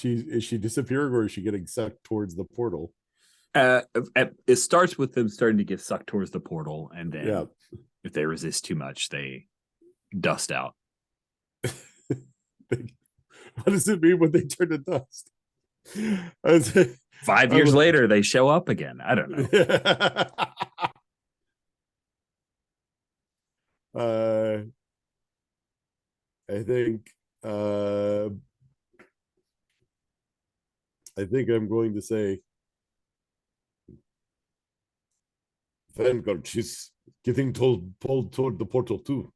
is she disappearing or is she getting sucked towards the portal? It starts with them starting to get sucked towards the portal, and then Yeah. if they resist too much, they dust out. What does it mean when they turn to dust? 5 years later, they show up again. I don't know. I think I'm going to say Vanguard, she's getting pulled toward the portal too.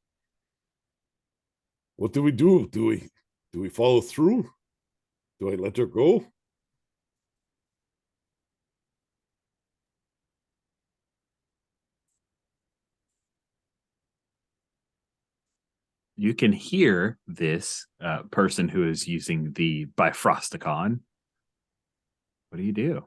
What do we do? Do we follow through? Do I let her go? You can hear this person who is using the Bifrosticon. What do you do?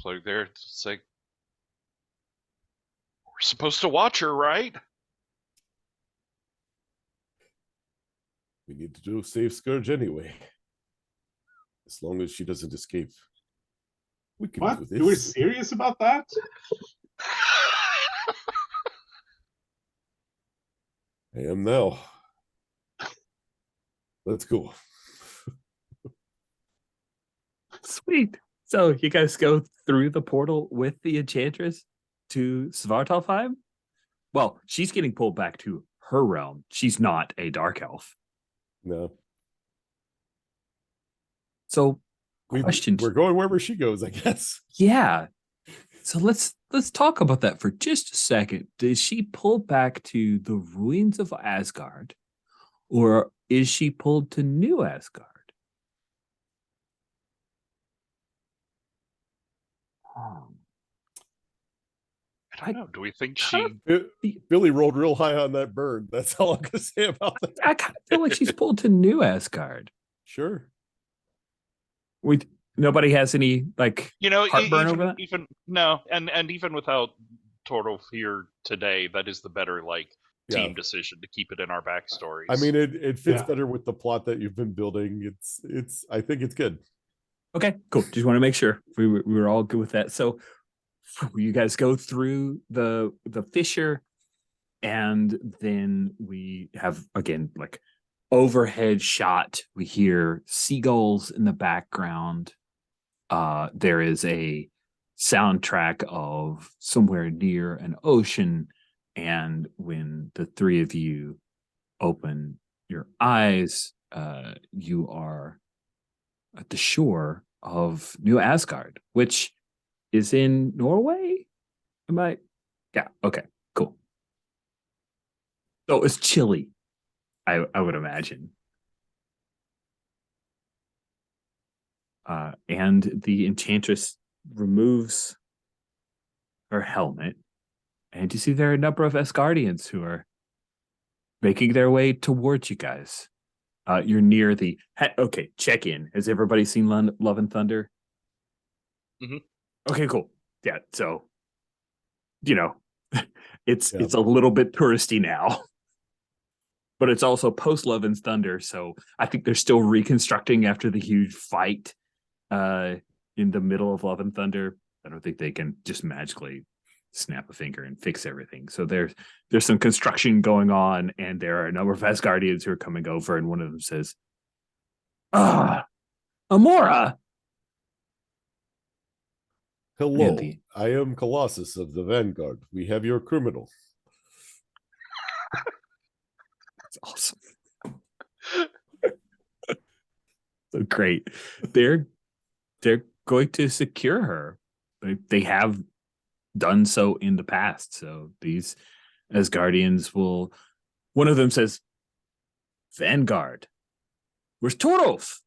Like there, it's like we're supposed to watch her, right? We need to do save Scourge anyway. As long as she doesn't escape. We can What? do this. You were serious about that? I am now. Let's go. Sweet. So you guys go through the portal with the Enchantress to Svartalfheim? Well, she's getting pulled back to her realm. She's not a dark elf. No. So question. We're going wherever she goes, I guess. Yeah. So let's talk about that for just a second. Does she pull back to the ruins of Asgard, or is she pulled to New Asgard? I don't know. Do we think kind Billy rolled real high on that bird. That's all I'm gonna say about that. I kind of feel like she's pulled to New Asgard. Sure. Nobody has any like heartburn over that? even no, and even without Torolf here today, that is the better team decision to keep it in our backstories. I mean, it fits better with the plot that you've been building. It's I think it's good. Okay, cool. Just want to make sure we were all good with that. So you guys go through the fissure, and then we have again like overhead shot. We hear seagulls in the background. There is a soundtrack of somewhere near an ocean, and when the three of you open your eyes, you are at the shore of New Asgard, which is in Norway. Yeah. Okay. Cool. So it's chilly, I would imagine. And the Enchantress removes her helmet, and you see there are a number of Asgardians who are making their way towards you guys. You're near the... Okay, check in. Has everybody seen Love and Thunder? Mm-hmm. Okay, cool. Yeah, so you know, it's Yeah. a little bit touristy now. But it's also post Love and Thunder, so I think they're still reconstructing after the huge fight in the middle of Love and Thunder. I don't think they can just magically snap a finger and fix everything. So there's some construction going on, and there are a number of Asgardians who are coming over, and one of them says, "Ah, Amora." Hello, Andy. I am Colossus of the Vanguard. We have your criminal. It's awesome. So great. They're going to secure her. They have done so in the past. So these Asgardians will. One of them says, "Vanguard, where's Torolf?"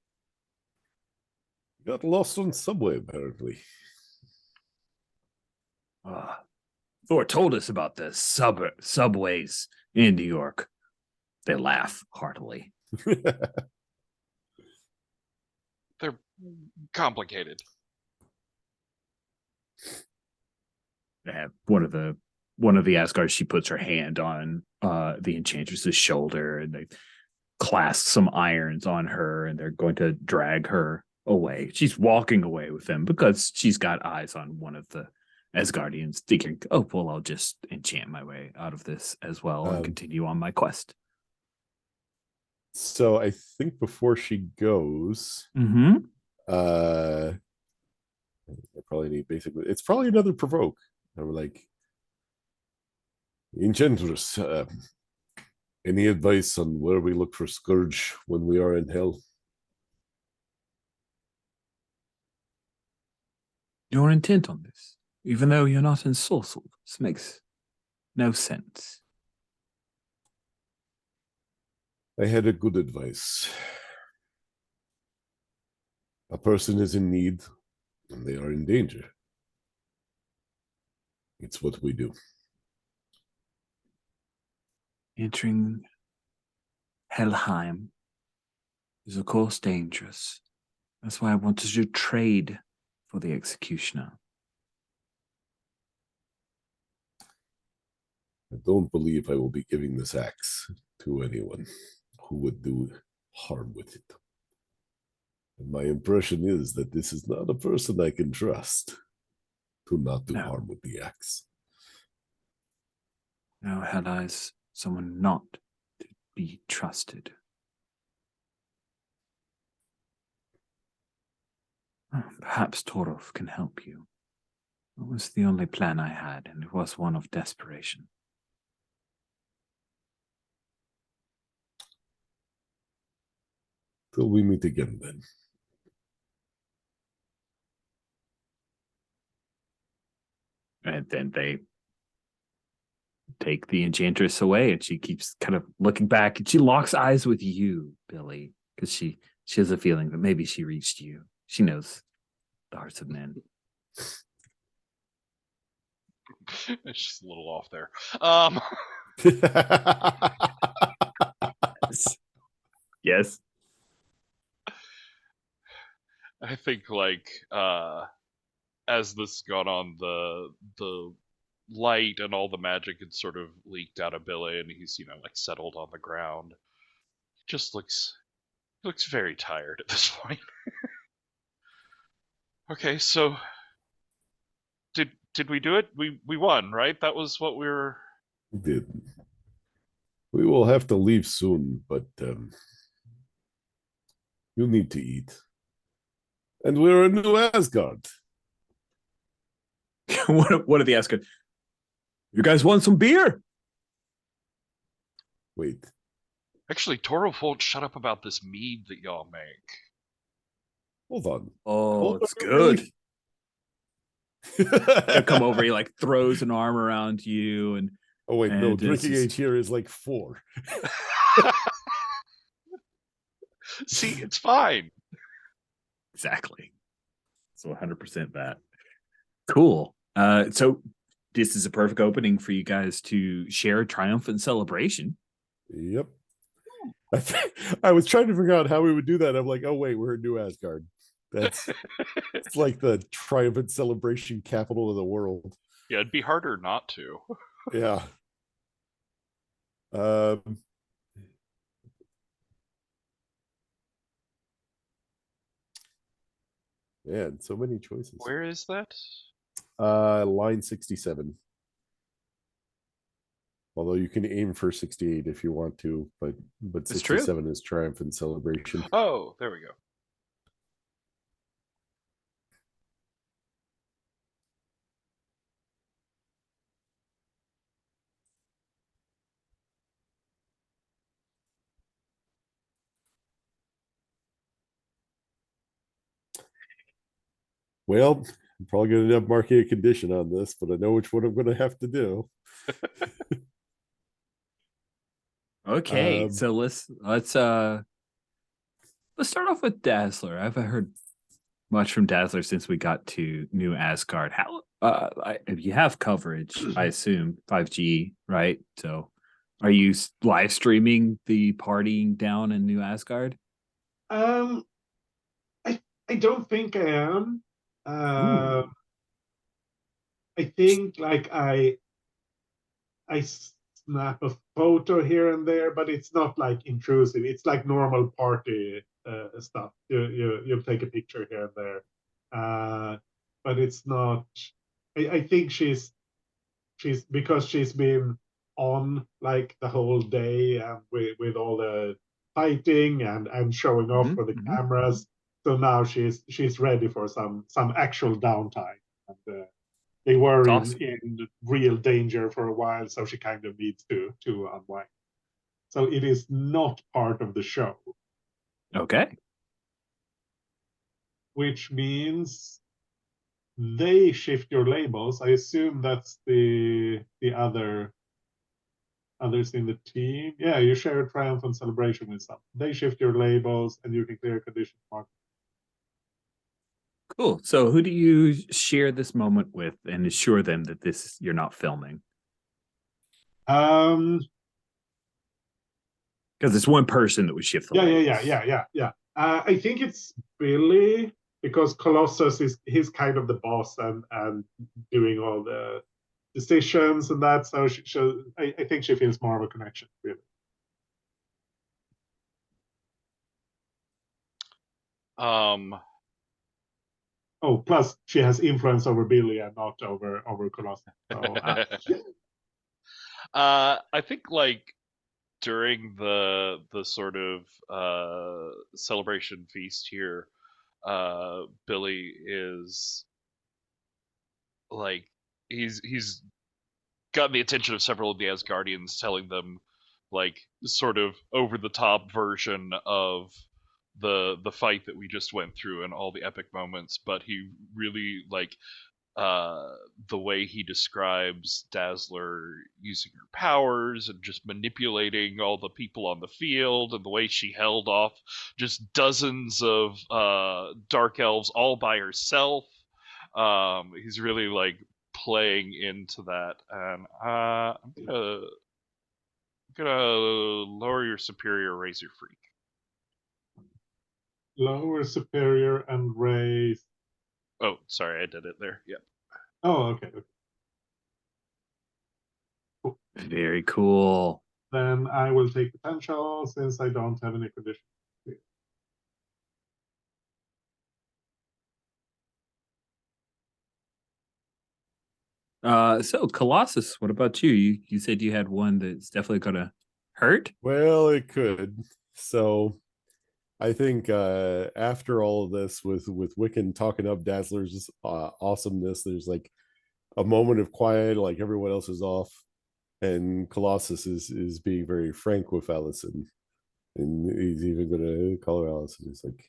Got lost on subway, apparently. Thor told us about the subways in New York. They laugh heartily. They're complicated. One of the Asgard, she puts her hand on the Enchantress's shoulder, and they clasp some irons on her, and they're going to drag her away. She's walking away with them because she's got eyes on one of the Asgardians, thinking, "Oh, well, I'll just enchant my way out of this as well and continue on my quest." So I think before she goes, Mm-hmm. I probably need basically. It's probably another provoke. I'm like, Enchantress, any advice on where we look for Scourge when we are in hell? You're intent on this, even though you're not in Sorcerer. This makes no sense. I had a good advice. A person is in need and they are in danger. It's what we do. Entering Helheim is, of course, dangerous. That's why I wanted to trade for the Executioner. I don't believe I will be giving this axe to anyone who would do harm with it. And my impression is that this is not a person I can trust to not do harm with the axe. No, Hela is someone not to be trusted. Perhaps Torolf can help you. It was the only plan I had, and it was one of desperation. Till we meet again, then. And then they take the Enchantress away, and she keeps kind of looking back, and she locks eyes with you, Billy, because she has a feeling that maybe she reached you. She knows the hearts of men. It's just a little off there. Yes. I think like as this gone on, the light and all the magic had sort of leaked out of Billy, and he's like settled on the ground. He just looks very tired at this point. Okay, so did we do it? We won, right? That was what we were. We did. We will have to leave soon, but you need to eat. And we're in New Asgard. What are the Asgard? You guys want some beer? Wait. Actually, Torolf won't shut up about this mead that y'all make. Hold on. Oh, it's good. He'll come over, he like throws an arm around you, and oh wait, no, and drinking age here is like 4. See, it's fine. Exactly. So 100% that. Cool. So this is a perfect opening for you guys to share a triumphant celebration. Yep. I was trying to figure out how we would do that. I'm like, oh wait, we're in New Asgard. It's like the triumphant celebration capital of the world. Yeah, it'd be harder not to. Yeah. Um, Man, so many choices. Where is that? Line 67. Although you can aim for 68 if you want to, but It's true. 67 is triumphant celebration. Oh, there we go. Well, I'm probably going to end up marking a condition on this, but I know which one I'm going to have to do. Okay, so let's start off with Dazzler. I haven't heard much from Dazzler since we got to New Asgard. How if you have coverage, I assume 5G, right? So are you live streaming the partying down in New Asgard? I I don't think I am. Ooh. I think like I snap a photo here and there, but it's not like intrusive. It's like normal party stuff. You take a picture here and there, but it's not. I think she's because she's been on like the whole day and with all the fighting and showing off for the cameras. So now she's ready for some actual downtime. And, they were Awesome. in real danger for a while, so she kind of needs to unwind. So it is not part of the show, Okay. which means they shift your labels. I assume that's the others in the team. Yeah, you share a triumphant celebration with some. They shift your labels, and you can clear a condition mark. Cool. So who do you share this moment with and assure them that this you're not filming? Um, Because it's one person that would shift the labels. yeah. I think it's Billy because Colossus is he's kind of the boss and doing all the decisions and that. So I think she feels more of a connection. Really. Um, Oh, plus she has influence over Billy and not over Colossus. So I think like during the sort of celebration feast here, Billy is like he's gotten the attention of several of the Asgardians, telling them like sort of over the top version of the fight that we just went through and all the epic moments, but he really like the way he describes Dazzler using her powers and just manipulating all the people on the field, and the way she held off just dozens of dark elves all by herself. He's really like playing into that, and I'm gonna lower your superior, raise your freak. lower superior and raise. Oh, sorry, I did it there. Yeah. Oh, okay. Cool. Very cool. Then I will take potential since I don't have any condition. So Colossus, what about you? You said you had one that's definitely gonna hurt. Well, it could. So I think after all of this, with Wiccan talking up Dazzler's awesomeness, there's like a moment of quiet, like everyone else is off, and Colossus is being very frank with Allison, and he's even going to call her Allison. He's like,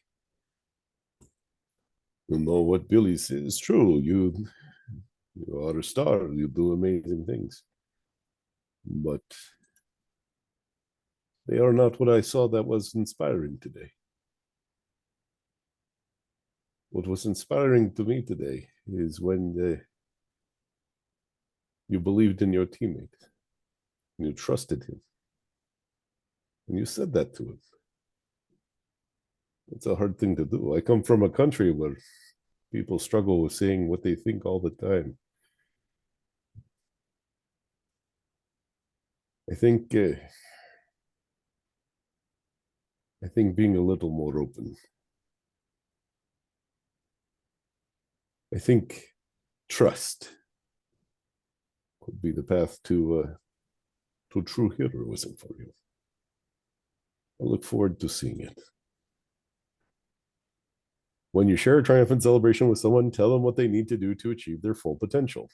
"You know what Billy says is true. You are a star. You do amazing things, but they are not what I saw that was inspiring today. What was inspiring to me today is when you believed in your teammate, and you trusted him, and you said that to him. It's a hard thing to do. I come from a country where people struggle with saying what they think all the time. I think being a little more open. I think trust could be the path to true heroism for you. I look forward to seeing it. When you share a triumphant celebration with someone, tell them what they need to do to achieve their full potential.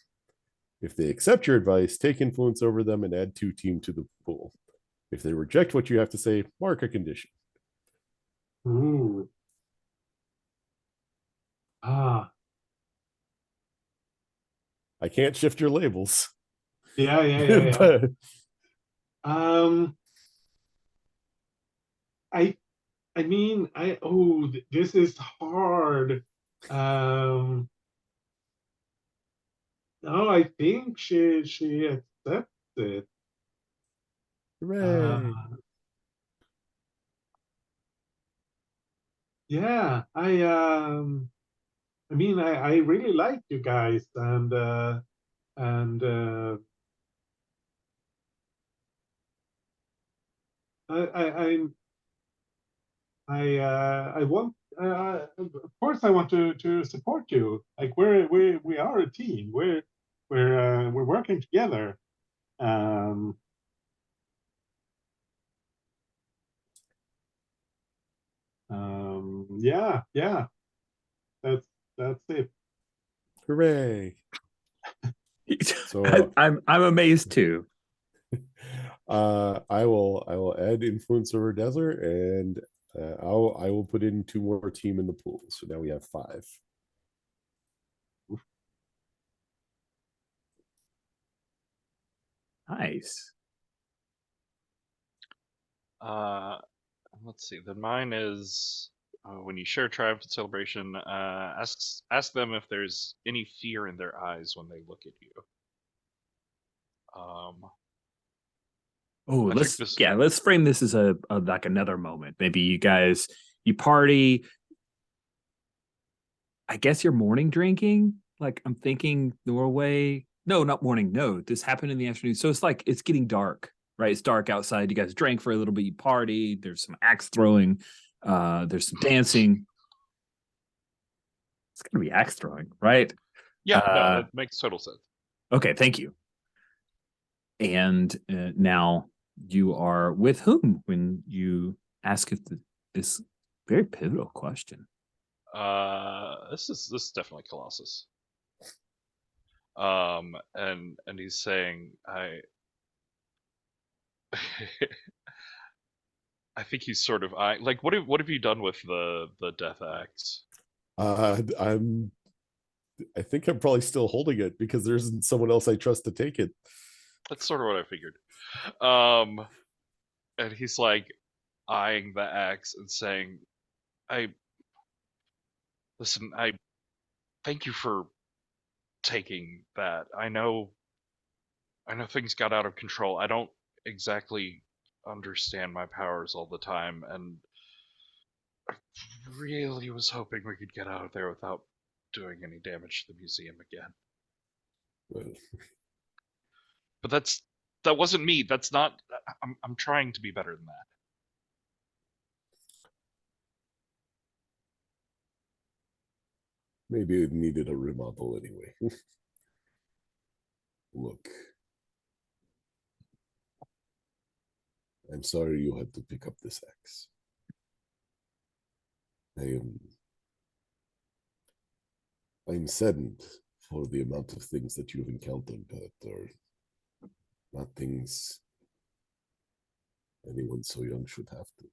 If they accept your advice, take influence over them and add 2 team to the pool. If they reject what you have to say, mark a condition. Ooh. Ah. I can't shift your labels. Yeah. But I mean, this is hard. No, I think she accepts it. hooray. Yeah, I mean, I really like you guys, and I I want, of course, I want to support you. Like we are a team. We're working together. Um, yeah. That's it. Hooray. So I'm amazed too. I will add influence over Dazzler, and I will put in 2 more team in the pool. So now we have 5. Nice. Let's see. Then mine is when you share a triumphant celebration, ask them if there's any fear in their eyes when they look at you. Oh, let's frame this as a like another moment. Maybe you party. I guess you're morning drinking. Like I'm thinking Norway. No, not morning. No, this happened in the afternoon. So it's like it's getting dark, right? It's dark outside. You guys drank for a little bit. You party. There's some axe throwing. There's some dancing. It's gonna be axe throwing, right? Yeah, no, that makes total sense. Okay, thank you. And now you are with whom when you ask if this very pivotal question? This is definitely Colossus. And he's saying I think he's sort of like what have you done with the death axe? I think I'm probably still holding it because there isn't someone else I trust to take it. That's sort of what I figured. And he's like eyeing the axe and saying, I thank you for taking that. I know things got out of control. I don't exactly understand my powers all the time, and I really was hoping we could get out of there without doing any damage to the museum again. Well, But that wasn't me. That's not. I'm trying to be better than that. maybe it needed a remodel anyway. Look, I'm sorry you had to pick up this axe. I'm saddened for the amount of things that you've encountered that are not things anyone so young should have to.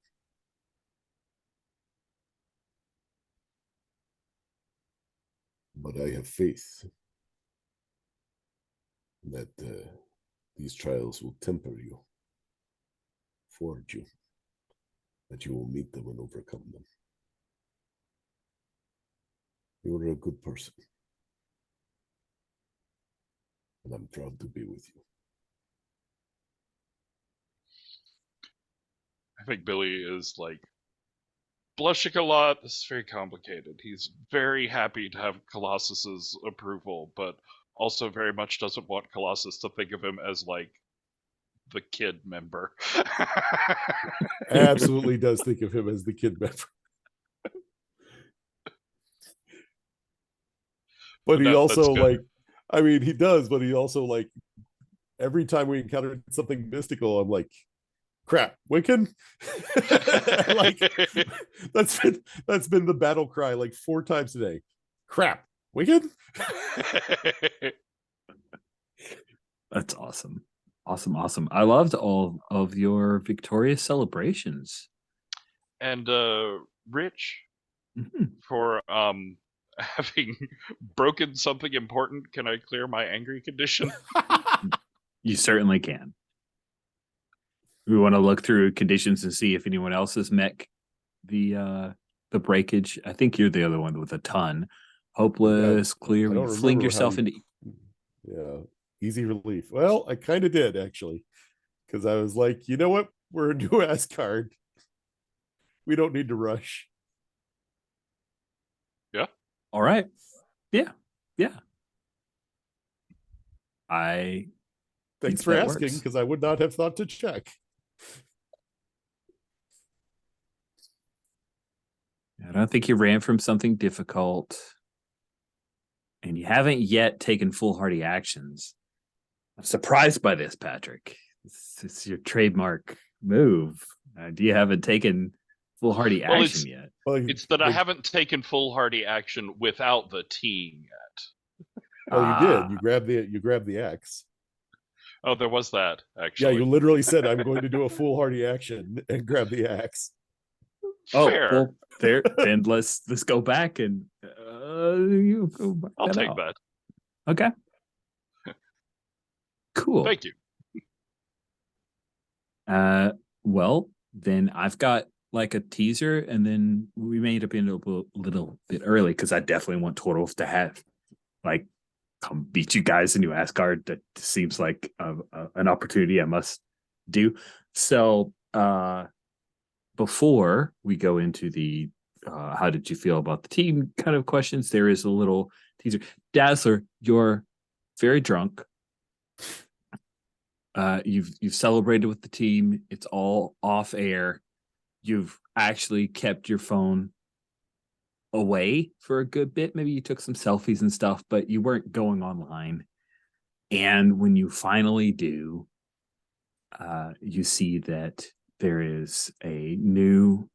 But I have faith that these trials will temper you, forge you, that you will meet them and overcome them. You are a good person, and I'm proud to be with you. I think Billy is like blushing a lot. This is very complicated. He's very happy to have Colossus's approval, but also very much doesn't want Colossus to think of him as like the kid member. Absolutely does think of him as the kid member. But he No, also that's good. like, I mean, he does, but he also like every time we encounter something mystical, I'm like, crap, Wiccan. Like that's been the battle cry like 4 times today. Crap, Wiccan. That's awesome. Awesome. I loved all of your victorious celebrations. And Rich, Mhm. for having broken something important, can I clear my angry condition? You certainly can. We want to look through conditions and see if anyone else has met the breakage. I think you're the other one with a ton. Hopeless, clear. I You don't fling remember yourself how into. Yeah, easy relief. Well, I kind of did actually, because I was like, you know what? We're a new Asgard. We don't need to rush. Yeah. All right. Yeah. I Thanks think for that asking, works. because I would not have thought to check. I don't think you ran from something difficult, and you haven't yet taken foolhardy actions. I'm surprised by this, Patrick. It's your trademark move. You haven't taken foolhardy Well, action yet. Well, it's that I haven't taken foolhardy action without the team yet. Well, you did. You grabbed the axe. Oh, there was that, Yeah, actually. you literally said, "I'm going to do a foolhardy action," and grab the axe. Fair. Well, there. Then let's go back and you go back I'll take out. that. Okay. Cool. Thank you. Well, then I've got like a teaser, and then we may end up being a little bit early because I definitely want Torolf to have like come beat you guys in New Asgard. That seems like an opportunity I must do. So before we go into the how did you feel about the team kind of questions, there is a little teaser. Dazzler, you're very drunk. You've celebrated with the team. It's all off air. You've actually kept your phone away for a good bit. Maybe you took some selfies and stuff, but you weren't going online. And when you finally do, you see that there is a new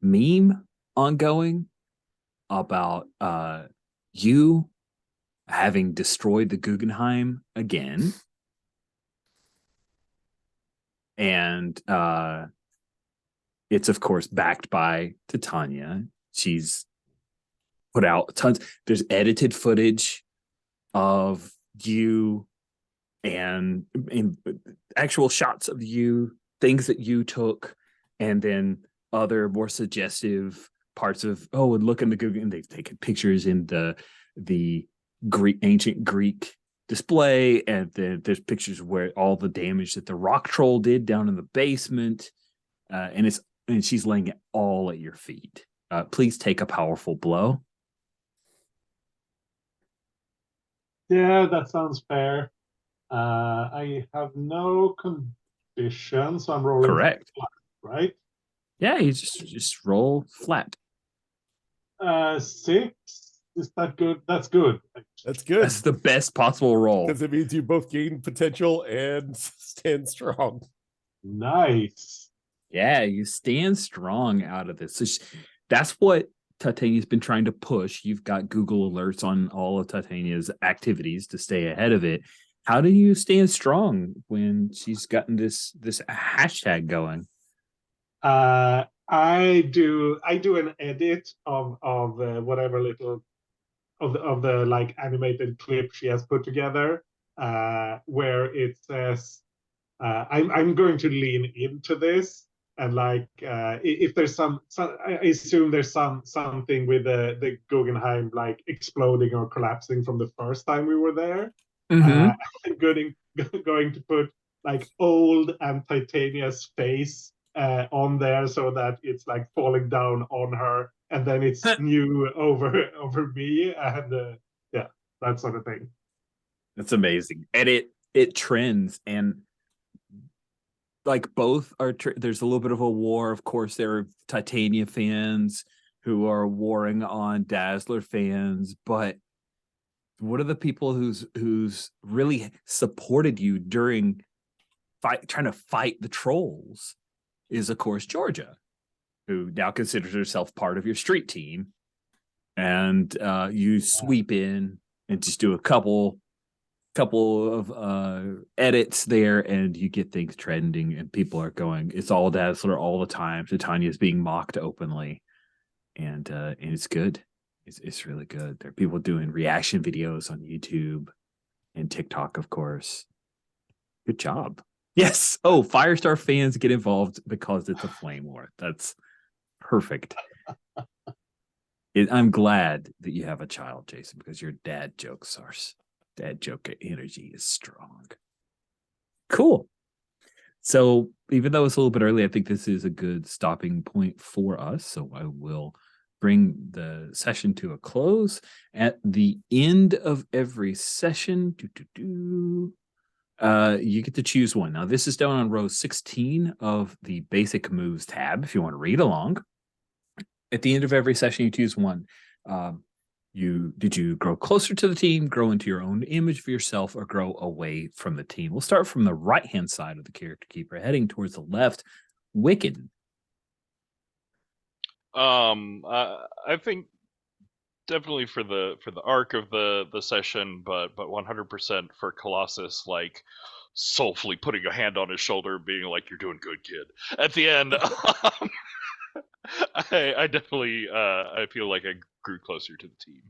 meme ongoing about you having destroyed the Guggenheim again. And it's of course backed by Titania. She's put out tons. There's edited footage of you and actual shots of you, things that you took, and then other more suggestive parts of and look in the Google, and they've taken pictures in the ancient Greek display, and then there's pictures where all the damage that the rock troll did down in the basement, and she's laying it all at your feet. Please take a powerful blow. Yeah, that sounds fair. I have no condition, so I'm rolling Correct. flat, right? Yeah, you just roll flat. 6. Is that good? That's good. That's good. That's the best possible roll. Because it means you both gain potential and stand strong. Nice. Yeah, you stand strong out of this. So that's what Titania's been trying to push. You've got Google alerts on all of Titania's activities to stay ahead of it. How do you stand strong when she's gotten this hashtag going? I do an edit of whatever little of the like animated clip she has put together, where it says, I'm going to lean into this, and like if there's some I assume there's something with the Guggenheim like exploding or collapsing from the first time we were there. I'm going to put like old and Titania's face on there so that it's like falling down on her, and then it's new over me, and yeah, that sort of thing. That's amazing. And it trends, and like both are there's a little bit of a war. Of course, there are Titania fans who are warring on Dazzler fans, but what are the people who's really supported you during trying to fight the trolls is, of course, Georgia, who now considers herself part of your street team. And you sweep in and just do a couple of edits there, and you get things trending, and people are going, it's all Dazzler all the time. Titania is being mocked openly, and it's good. It's really good. There are people doing reaction videos on YouTube and TikTok, of course. Good job. Yes. Oh, Firestar fans get involved because it's a flame war. That's perfect. I'm glad that you have a child, Jason, because your dad joke energy is strong. Cool. So even though it's a little bit early, I think this is a good stopping point for us. So I will bring the session to a close. At the end of every session, you get to choose one. Now, this is down on row 16 of the basic moves tab, if you want to read along. At the end of every session, you choose one. Did you grow closer to the team, grow into your own image of yourself, or grow away from the team? We'll start from the right-hand side of the character keeper, heading towards the left. Wicked. I think definitely for the arc of the session, but 100% for Colossus, like soulfully putting a hand on his shoulder, being like, "You're doing good, kid." At the end, I definitely I feel like I grew closer to the team.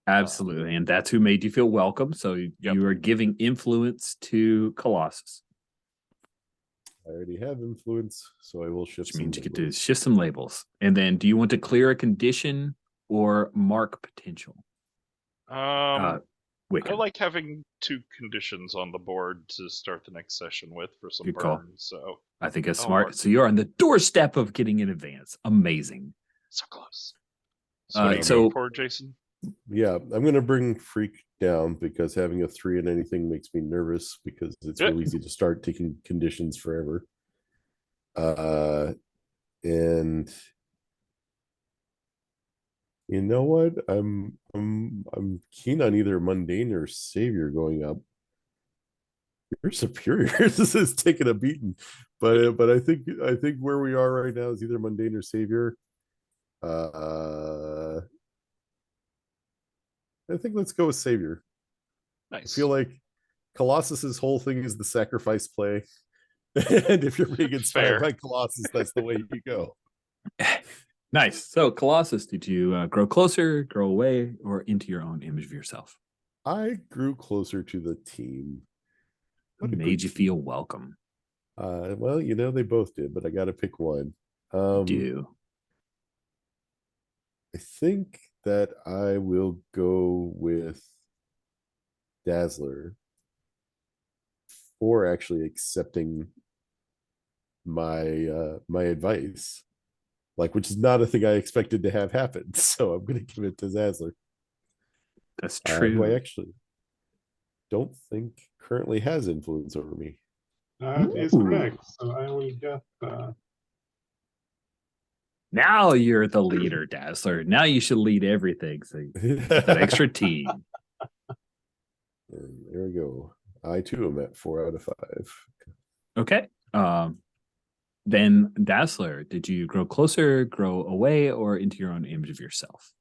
Absolutely, and that's who made you feel welcome. So you are giving influence to Colossus. I already have influence, so I will shift. Which means you get to shift some labels. And then, do you want to clear a condition or mark potential? I like having 2 conditions on the board to start the next session with for some Good call. burns. So I think that's smart. So you're on the doorstep of getting in advance. Amazing. So close. So what are you going for, Jason? Yeah, I'm going to bring Freak down because having a 3 in anything makes me nervous because it's real easy to start taking conditions forever. And you know what? I'm keen on either mundane or savior going up. You're superior. This is taking a beating, but I think where we are right now is either mundane or savior. I think let's go with savior. Nice. I feel like Colossus's whole thing is the sacrifice play, and if you're being inspired by Colossus, that's the way you go. Nice. So Colossus, did you grow closer, grow away, or into your own image of yourself? I grew closer to the team. What made you feel welcome? Well, you know, they both did, but I got to pick one. You do. I think that I will go with Dazzler for actually accepting my my advice, like, which is not a thing I expected to have happen. So I'm going to give it to Dazzler. That's true. Who I actually don't think currently has influence over me. That is correct. So I will get. Now you're the leader, Dazzler. Now you should lead everything. So that extra team. And there we go. I too am at 4 out of 5. Okay. Then Dazzler, did you grow closer, grow away, or into your own image of yourself?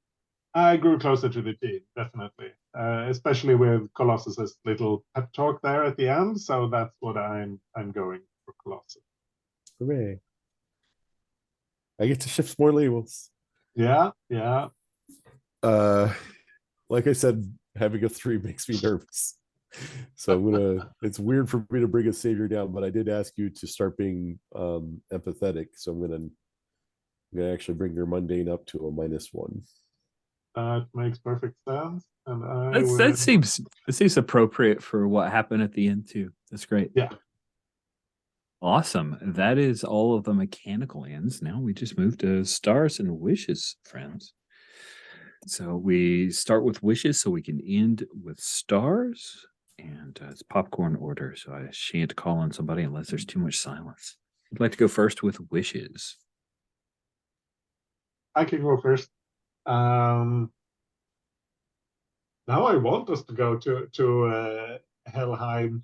I grew closer to the team, definitely. Especially with Colossus's little pep talk there at the end. So that's what I'm going for Colossus. Hooray. I get to shift more labels. Yeah. Like I said, having a 3 makes me nervous. So I'm gonna. It's weird for me to bring a savior down, but I did ask you to start being empathetic. So I'm gonna actually bring your mundane up to a -1. That makes perfect sense. And that seems appropriate for what happened at the end too. That's great. Yeah. Awesome. That is all of the mechanical ends. Now we just move to stars and wishes, friends. So we start with wishes so we can end with stars. and it's popcorn order, so I shan't call on somebody unless there's too much silence. I'd like to go first with wishes. I can go first. Now I want us to go to Helheim.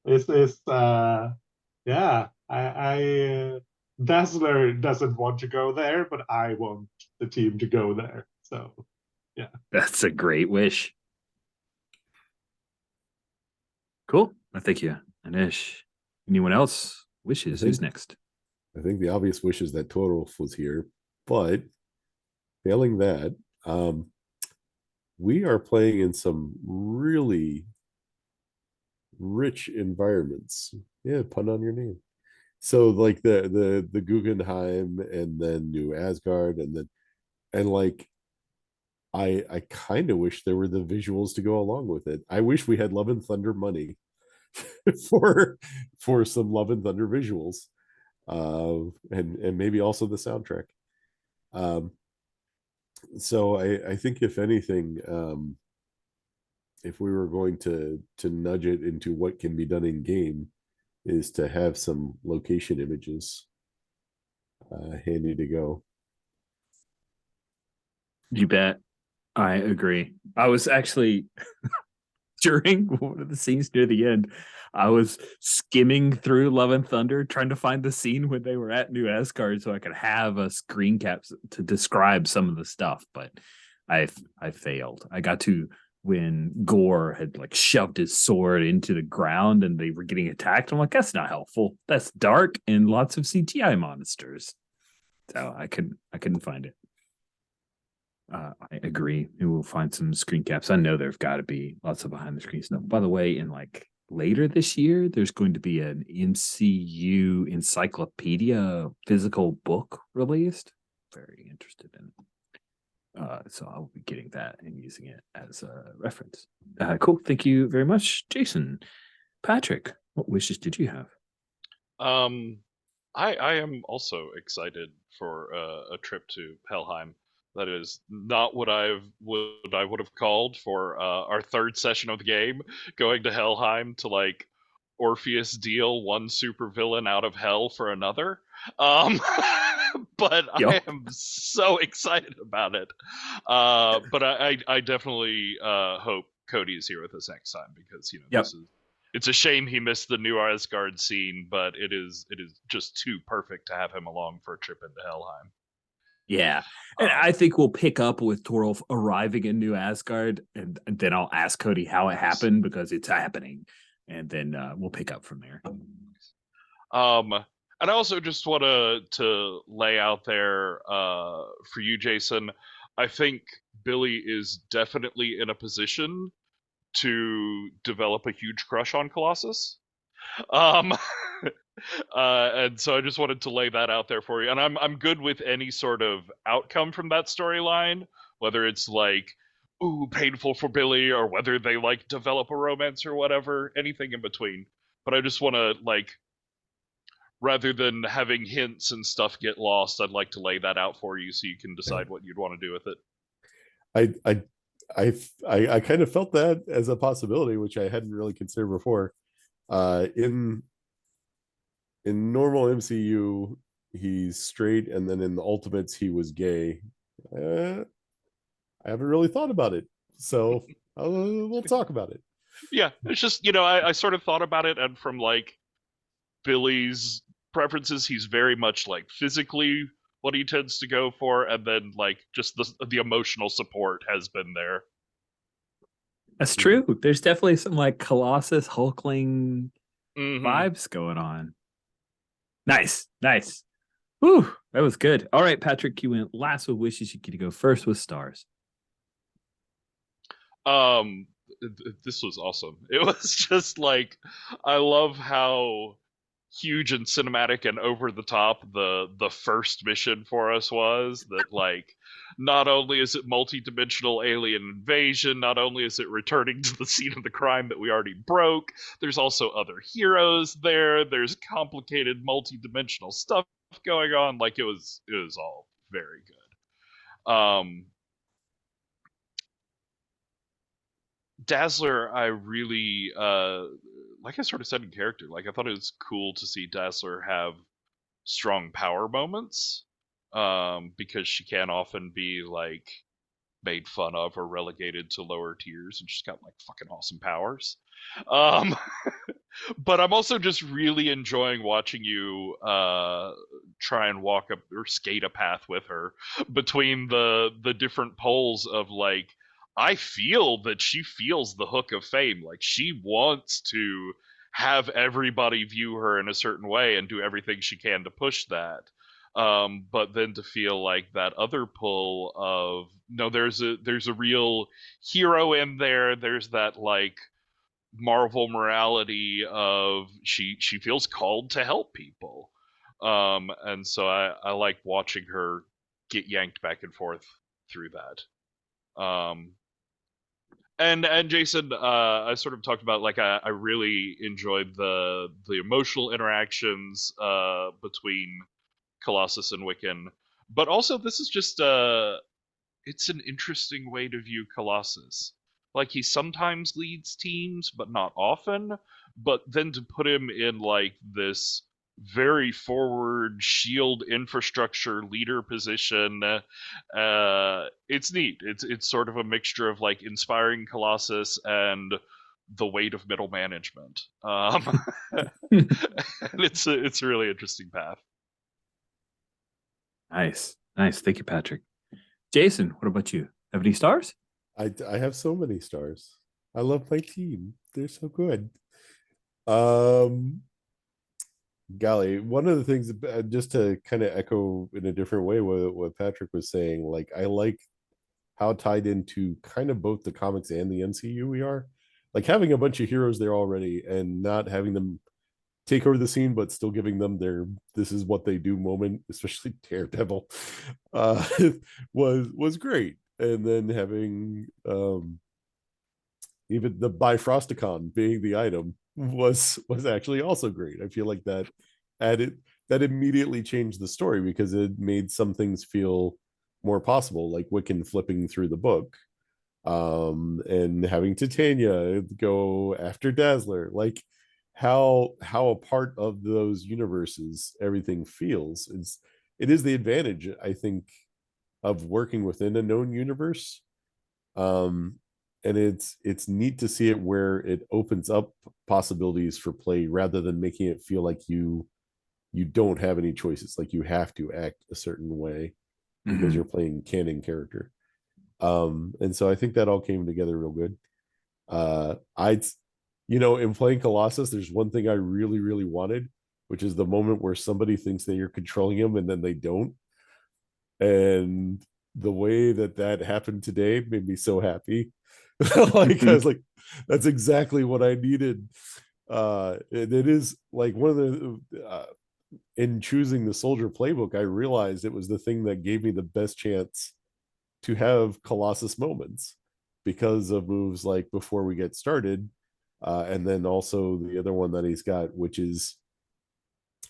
This is yeah. I Dazzler doesn't want to go there, but I want the team to go there. So yeah. That's a great wish. Cool. I thank you, Anish. Anyone else wishes? Who's next? I think the obvious wish is that Torolf was here, but failing that, we are playing in some really rich environments. Yeah, pun on your name. So like the Guggenheim, and then New Asgard, and like I kind of wish there were the visuals to go along with it. I wish we had Love and Thunder money for some Love and Thunder visuals, and maybe also the soundtrack. So I think if anything, if we were going to nudge it into what can be done in game, is to have some location images handy to go. You bet. I agree. I was actually during one of the scenes near the end, I was skimming through Love and Thunder trying to find the scene when they were at New Asgard so I could have a screen cap to describe some of the stuff, but I failed. I got to when Gore had like shoved his sword into the ground and they were getting attacked. I'm like, that's not helpful. That's dark and lots of CGI monsters. So I couldn't find it. I agree. We will find some screen caps. I know there've got to be lots of behind the screen stuff. By the way, in like later this year, there's going to be an MCU encyclopedia physical book released. Very interested in it. So I'll be getting that and using it as a reference. Cool. Thank you very much, Jason. Patrick, what wishes did you have? I am also excited for a trip to Helheim. That is not what I would have called for our third session of the game, going to Helheim to like Orpheus deal one supervillain out of hell for another. But I am so excited about it. But I definitely hope Cody is here with us next time, because it's a shame he missed the New Asgard scene, but it is just too perfect to have him along for a trip into Helheim. Yeah, and I think we'll pick up with Torolf arriving in New Asgard, and then I'll ask Cody how it happened, because it's happening, and then we'll pick up from there. And I also just want to lay out there for you, Jason. I think Billy is definitely in a position to develop a huge crush on Colossus. And so I just wanted to lay that out there for you. And I'm good with any sort of outcome from that storyline, whether it's like, ooh, painful for Billy, or whether they like develop a romance or whatever, anything in between. But I just want to, like, rather than having hints and stuff get lost, I'd like to lay that out for you so you can decide what you'd want to do with it. I kind of felt that as a possibility, which I hadn't really considered before. In normal MCU, he's straight, and then in the Ultimates, he was gay. I haven't really thought about it, so we'll talk about it. Yeah, it's just, I sort of thought about it, and from like Billy's preferences, he's very much like physically what he tends to go for, and then like just the emotional support has been there. That's true. There's definitely some like Colossus Hulkling vibes going on. Nice. Whew, that was good. All right, Patrick, you went last with wishes. You get to go first with stars. This was awesome. It was just like, I love how huge and cinematic and over the top the first mission for us was. That like, not only is it multi-dimensional alien invasion, not only is it returning to the scene of the crime that we already broke, there's also other heroes there, there's complicated multi-dimensional stuff going on. Like, it was all very good. Dazzler, I really like I sort of said in character, like I thought it was cool to see Dazzler have strong power moments, because she can often be like made fun of or relegated to lower tiers, and she's got like fucking awesome powers. Um, but I'm also just really enjoying watching you try and walk up or skate a path with her between the different poles of like, I feel that she feels the hook of fame. Like she wants to have everybody view her in a certain way and do everything she can to push that. But then to feel like that other pull of no, there's a real hero in there. There's that like Marvel morality of she feels called to help people, and so I like watching her get yanked back and forth through that. And Jason, I sort of talked about like I really enjoyed the emotional interactions between Colossus and Wiccan, but also this is just it's an interesting way to view Colossus. Like he sometimes leads teams, but not often. But then to put him in like this very forward shield infrastructure leader position, it's neat. It's sort of a mixture of like inspiring Colossus and the weight of middle management. And it's a really interesting path. Nice. Thank you, Patrick. Jason, what about you? Have any stars? I have so many stars. I love my team. They're so good. Golly, one of the things, just to kind of echo in a different way what Patrick was saying, like I like how tied into kind of both the comics and the MCU we are. Like having a bunch of heroes there already and not having them take over the scene, but still giving them their "this is what they do" moment, especially Daredevil, was great. And then having even the Bifrosticon being the item was actually also great. I feel like that immediately changed the story because it made some things feel more possible, like Wiccan flipping through the book, and having Titania go after Dazzler, like how a part of those universes everything feels. It is the advantage, I think, of working within a known universe. And it's neat to see it where it opens up possibilities for play rather than making it feel like you don't have any choices, like you have to act a certain way because you're playing canon character. And so I think that all came together real good. In playing Colossus, there's one thing I really, really wanted, which is the moment where somebody thinks that you're controlling him and then they don't. And the way that happened today made me so happy. Like I was like, that's exactly what I needed. It is like one of the in choosing the soldier playbook, I realized it was the thing that gave me the best chance to have Colossus moments because of moves like before we get started, and then also the other one that he's got, which is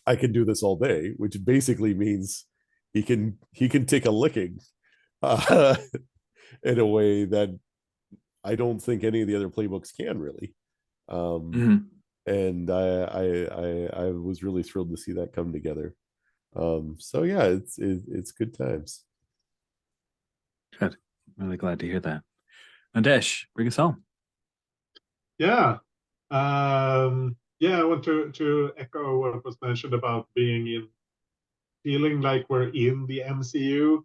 I can do this all day, which basically means he can take a licking in a way that I don't think any of the other playbooks can really. And I was really thrilled to see that come together. So yeah, it's good times. Good. Really glad to hear that. Nadesh, bring us home. Yeah. I want to echo what was mentioned about feeling like we're in the MCU,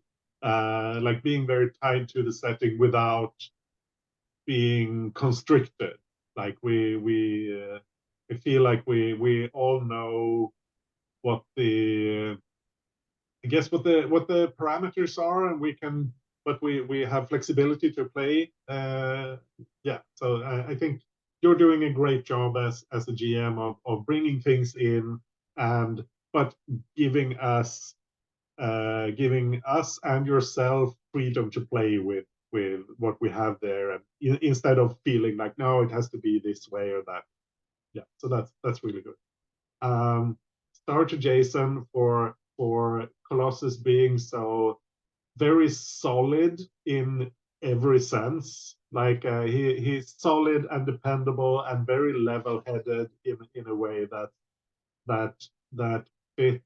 like being very tied to the setting without being constricted. Like we feel like we all know what the what the parameters are, and we have flexibility to play. So I think you're doing a great job as a GM of bringing things in, but giving us and yourself freedom to play with what we have there, and instead of feeling like no, it has to be this way or that. Yeah, so that's really good. Star to Jason for Colossus being so very solid in every sense. Like he's solid and dependable and very level-headed in a way that that fits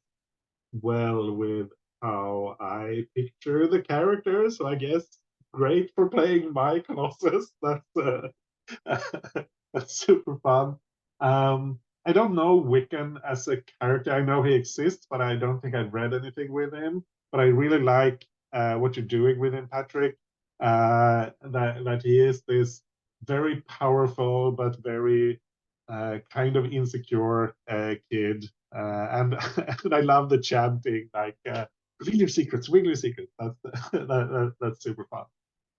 well with how I picture the character. So I guess great for playing my Colossus. That's super fun. I don't know Wiccan as a character. I know he exists, but I don't think I've read anything with him. But I really like what you're doing with him, Patrick. That he is this very powerful but very kind of insecure kid. And and I love the chanting, like reveal your secrets, reveal your secrets. That's super fun.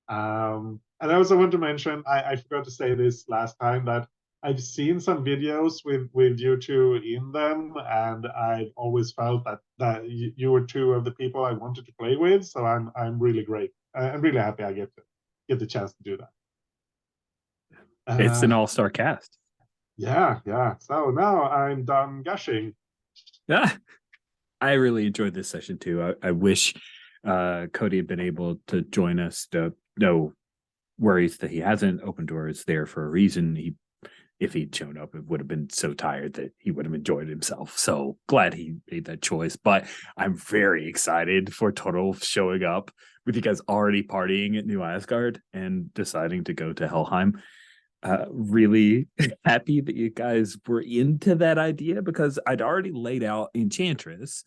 And I also want to mention, I forgot to say this last time, that I've seen some videos with you two in them, and I've always felt that you were two of the people I wanted to play with. So I'm really great. I'm really happy I get the chance to do that. It's an all-star cast. Yeah. So now I'm done gushing. Yeah, I really enjoyed this session too. I wish Cody had been able to join us. No worries that he hasn't. Open Door there for a reason. If he'd shown up, it would have been so tired that he would have enjoyed himself. So glad he made that choice. But I'm very excited for Total showing up with you guys already partying at New Asgard and deciding to go to Helheim. Really happy that you guys were into that idea, because I'd already laid out Enchantress,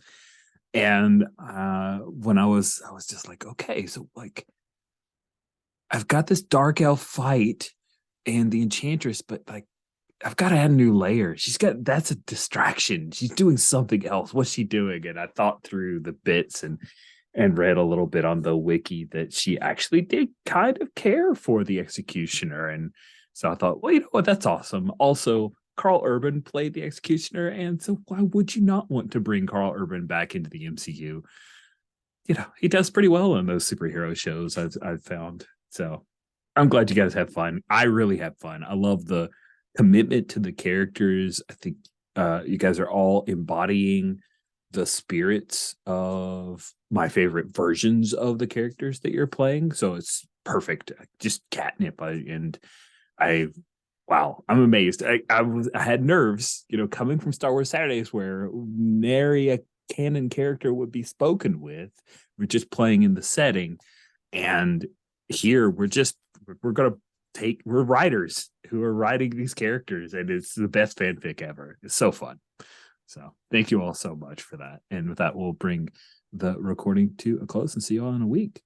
and when I was just like, okay, so like I've got this dark elf fight and the Enchantress, but like I've got to add a new layer. That's a distraction. She's doing something else. What's she doing? And I thought through the bits and read a little bit on the wiki that she actually did kind of care for the Executioner. And so I thought, well, you know what? That's awesome. Also, Carl Urban played the Executioner. And so why would you not want to bring Carl Urban back into the MCU? You know, he does pretty well in those superhero shows I've found. So I'm glad you guys have fun. I really have fun. I love the commitment to the characters. I think you guys are all embodying the spirits of my favorite versions of the characters that you're playing. So it's perfect. Just catnip. Wow, I'm amazed. I had nerves, coming from Star Wars Saturdays where nary a canon character would be spoken with. We're just playing in the setting. And here we're writers who are writing these characters, and it's the best fanfic ever. It's so fun. So thank you all so much for that. And with that, we'll bring the recording to a close and see you all in a week.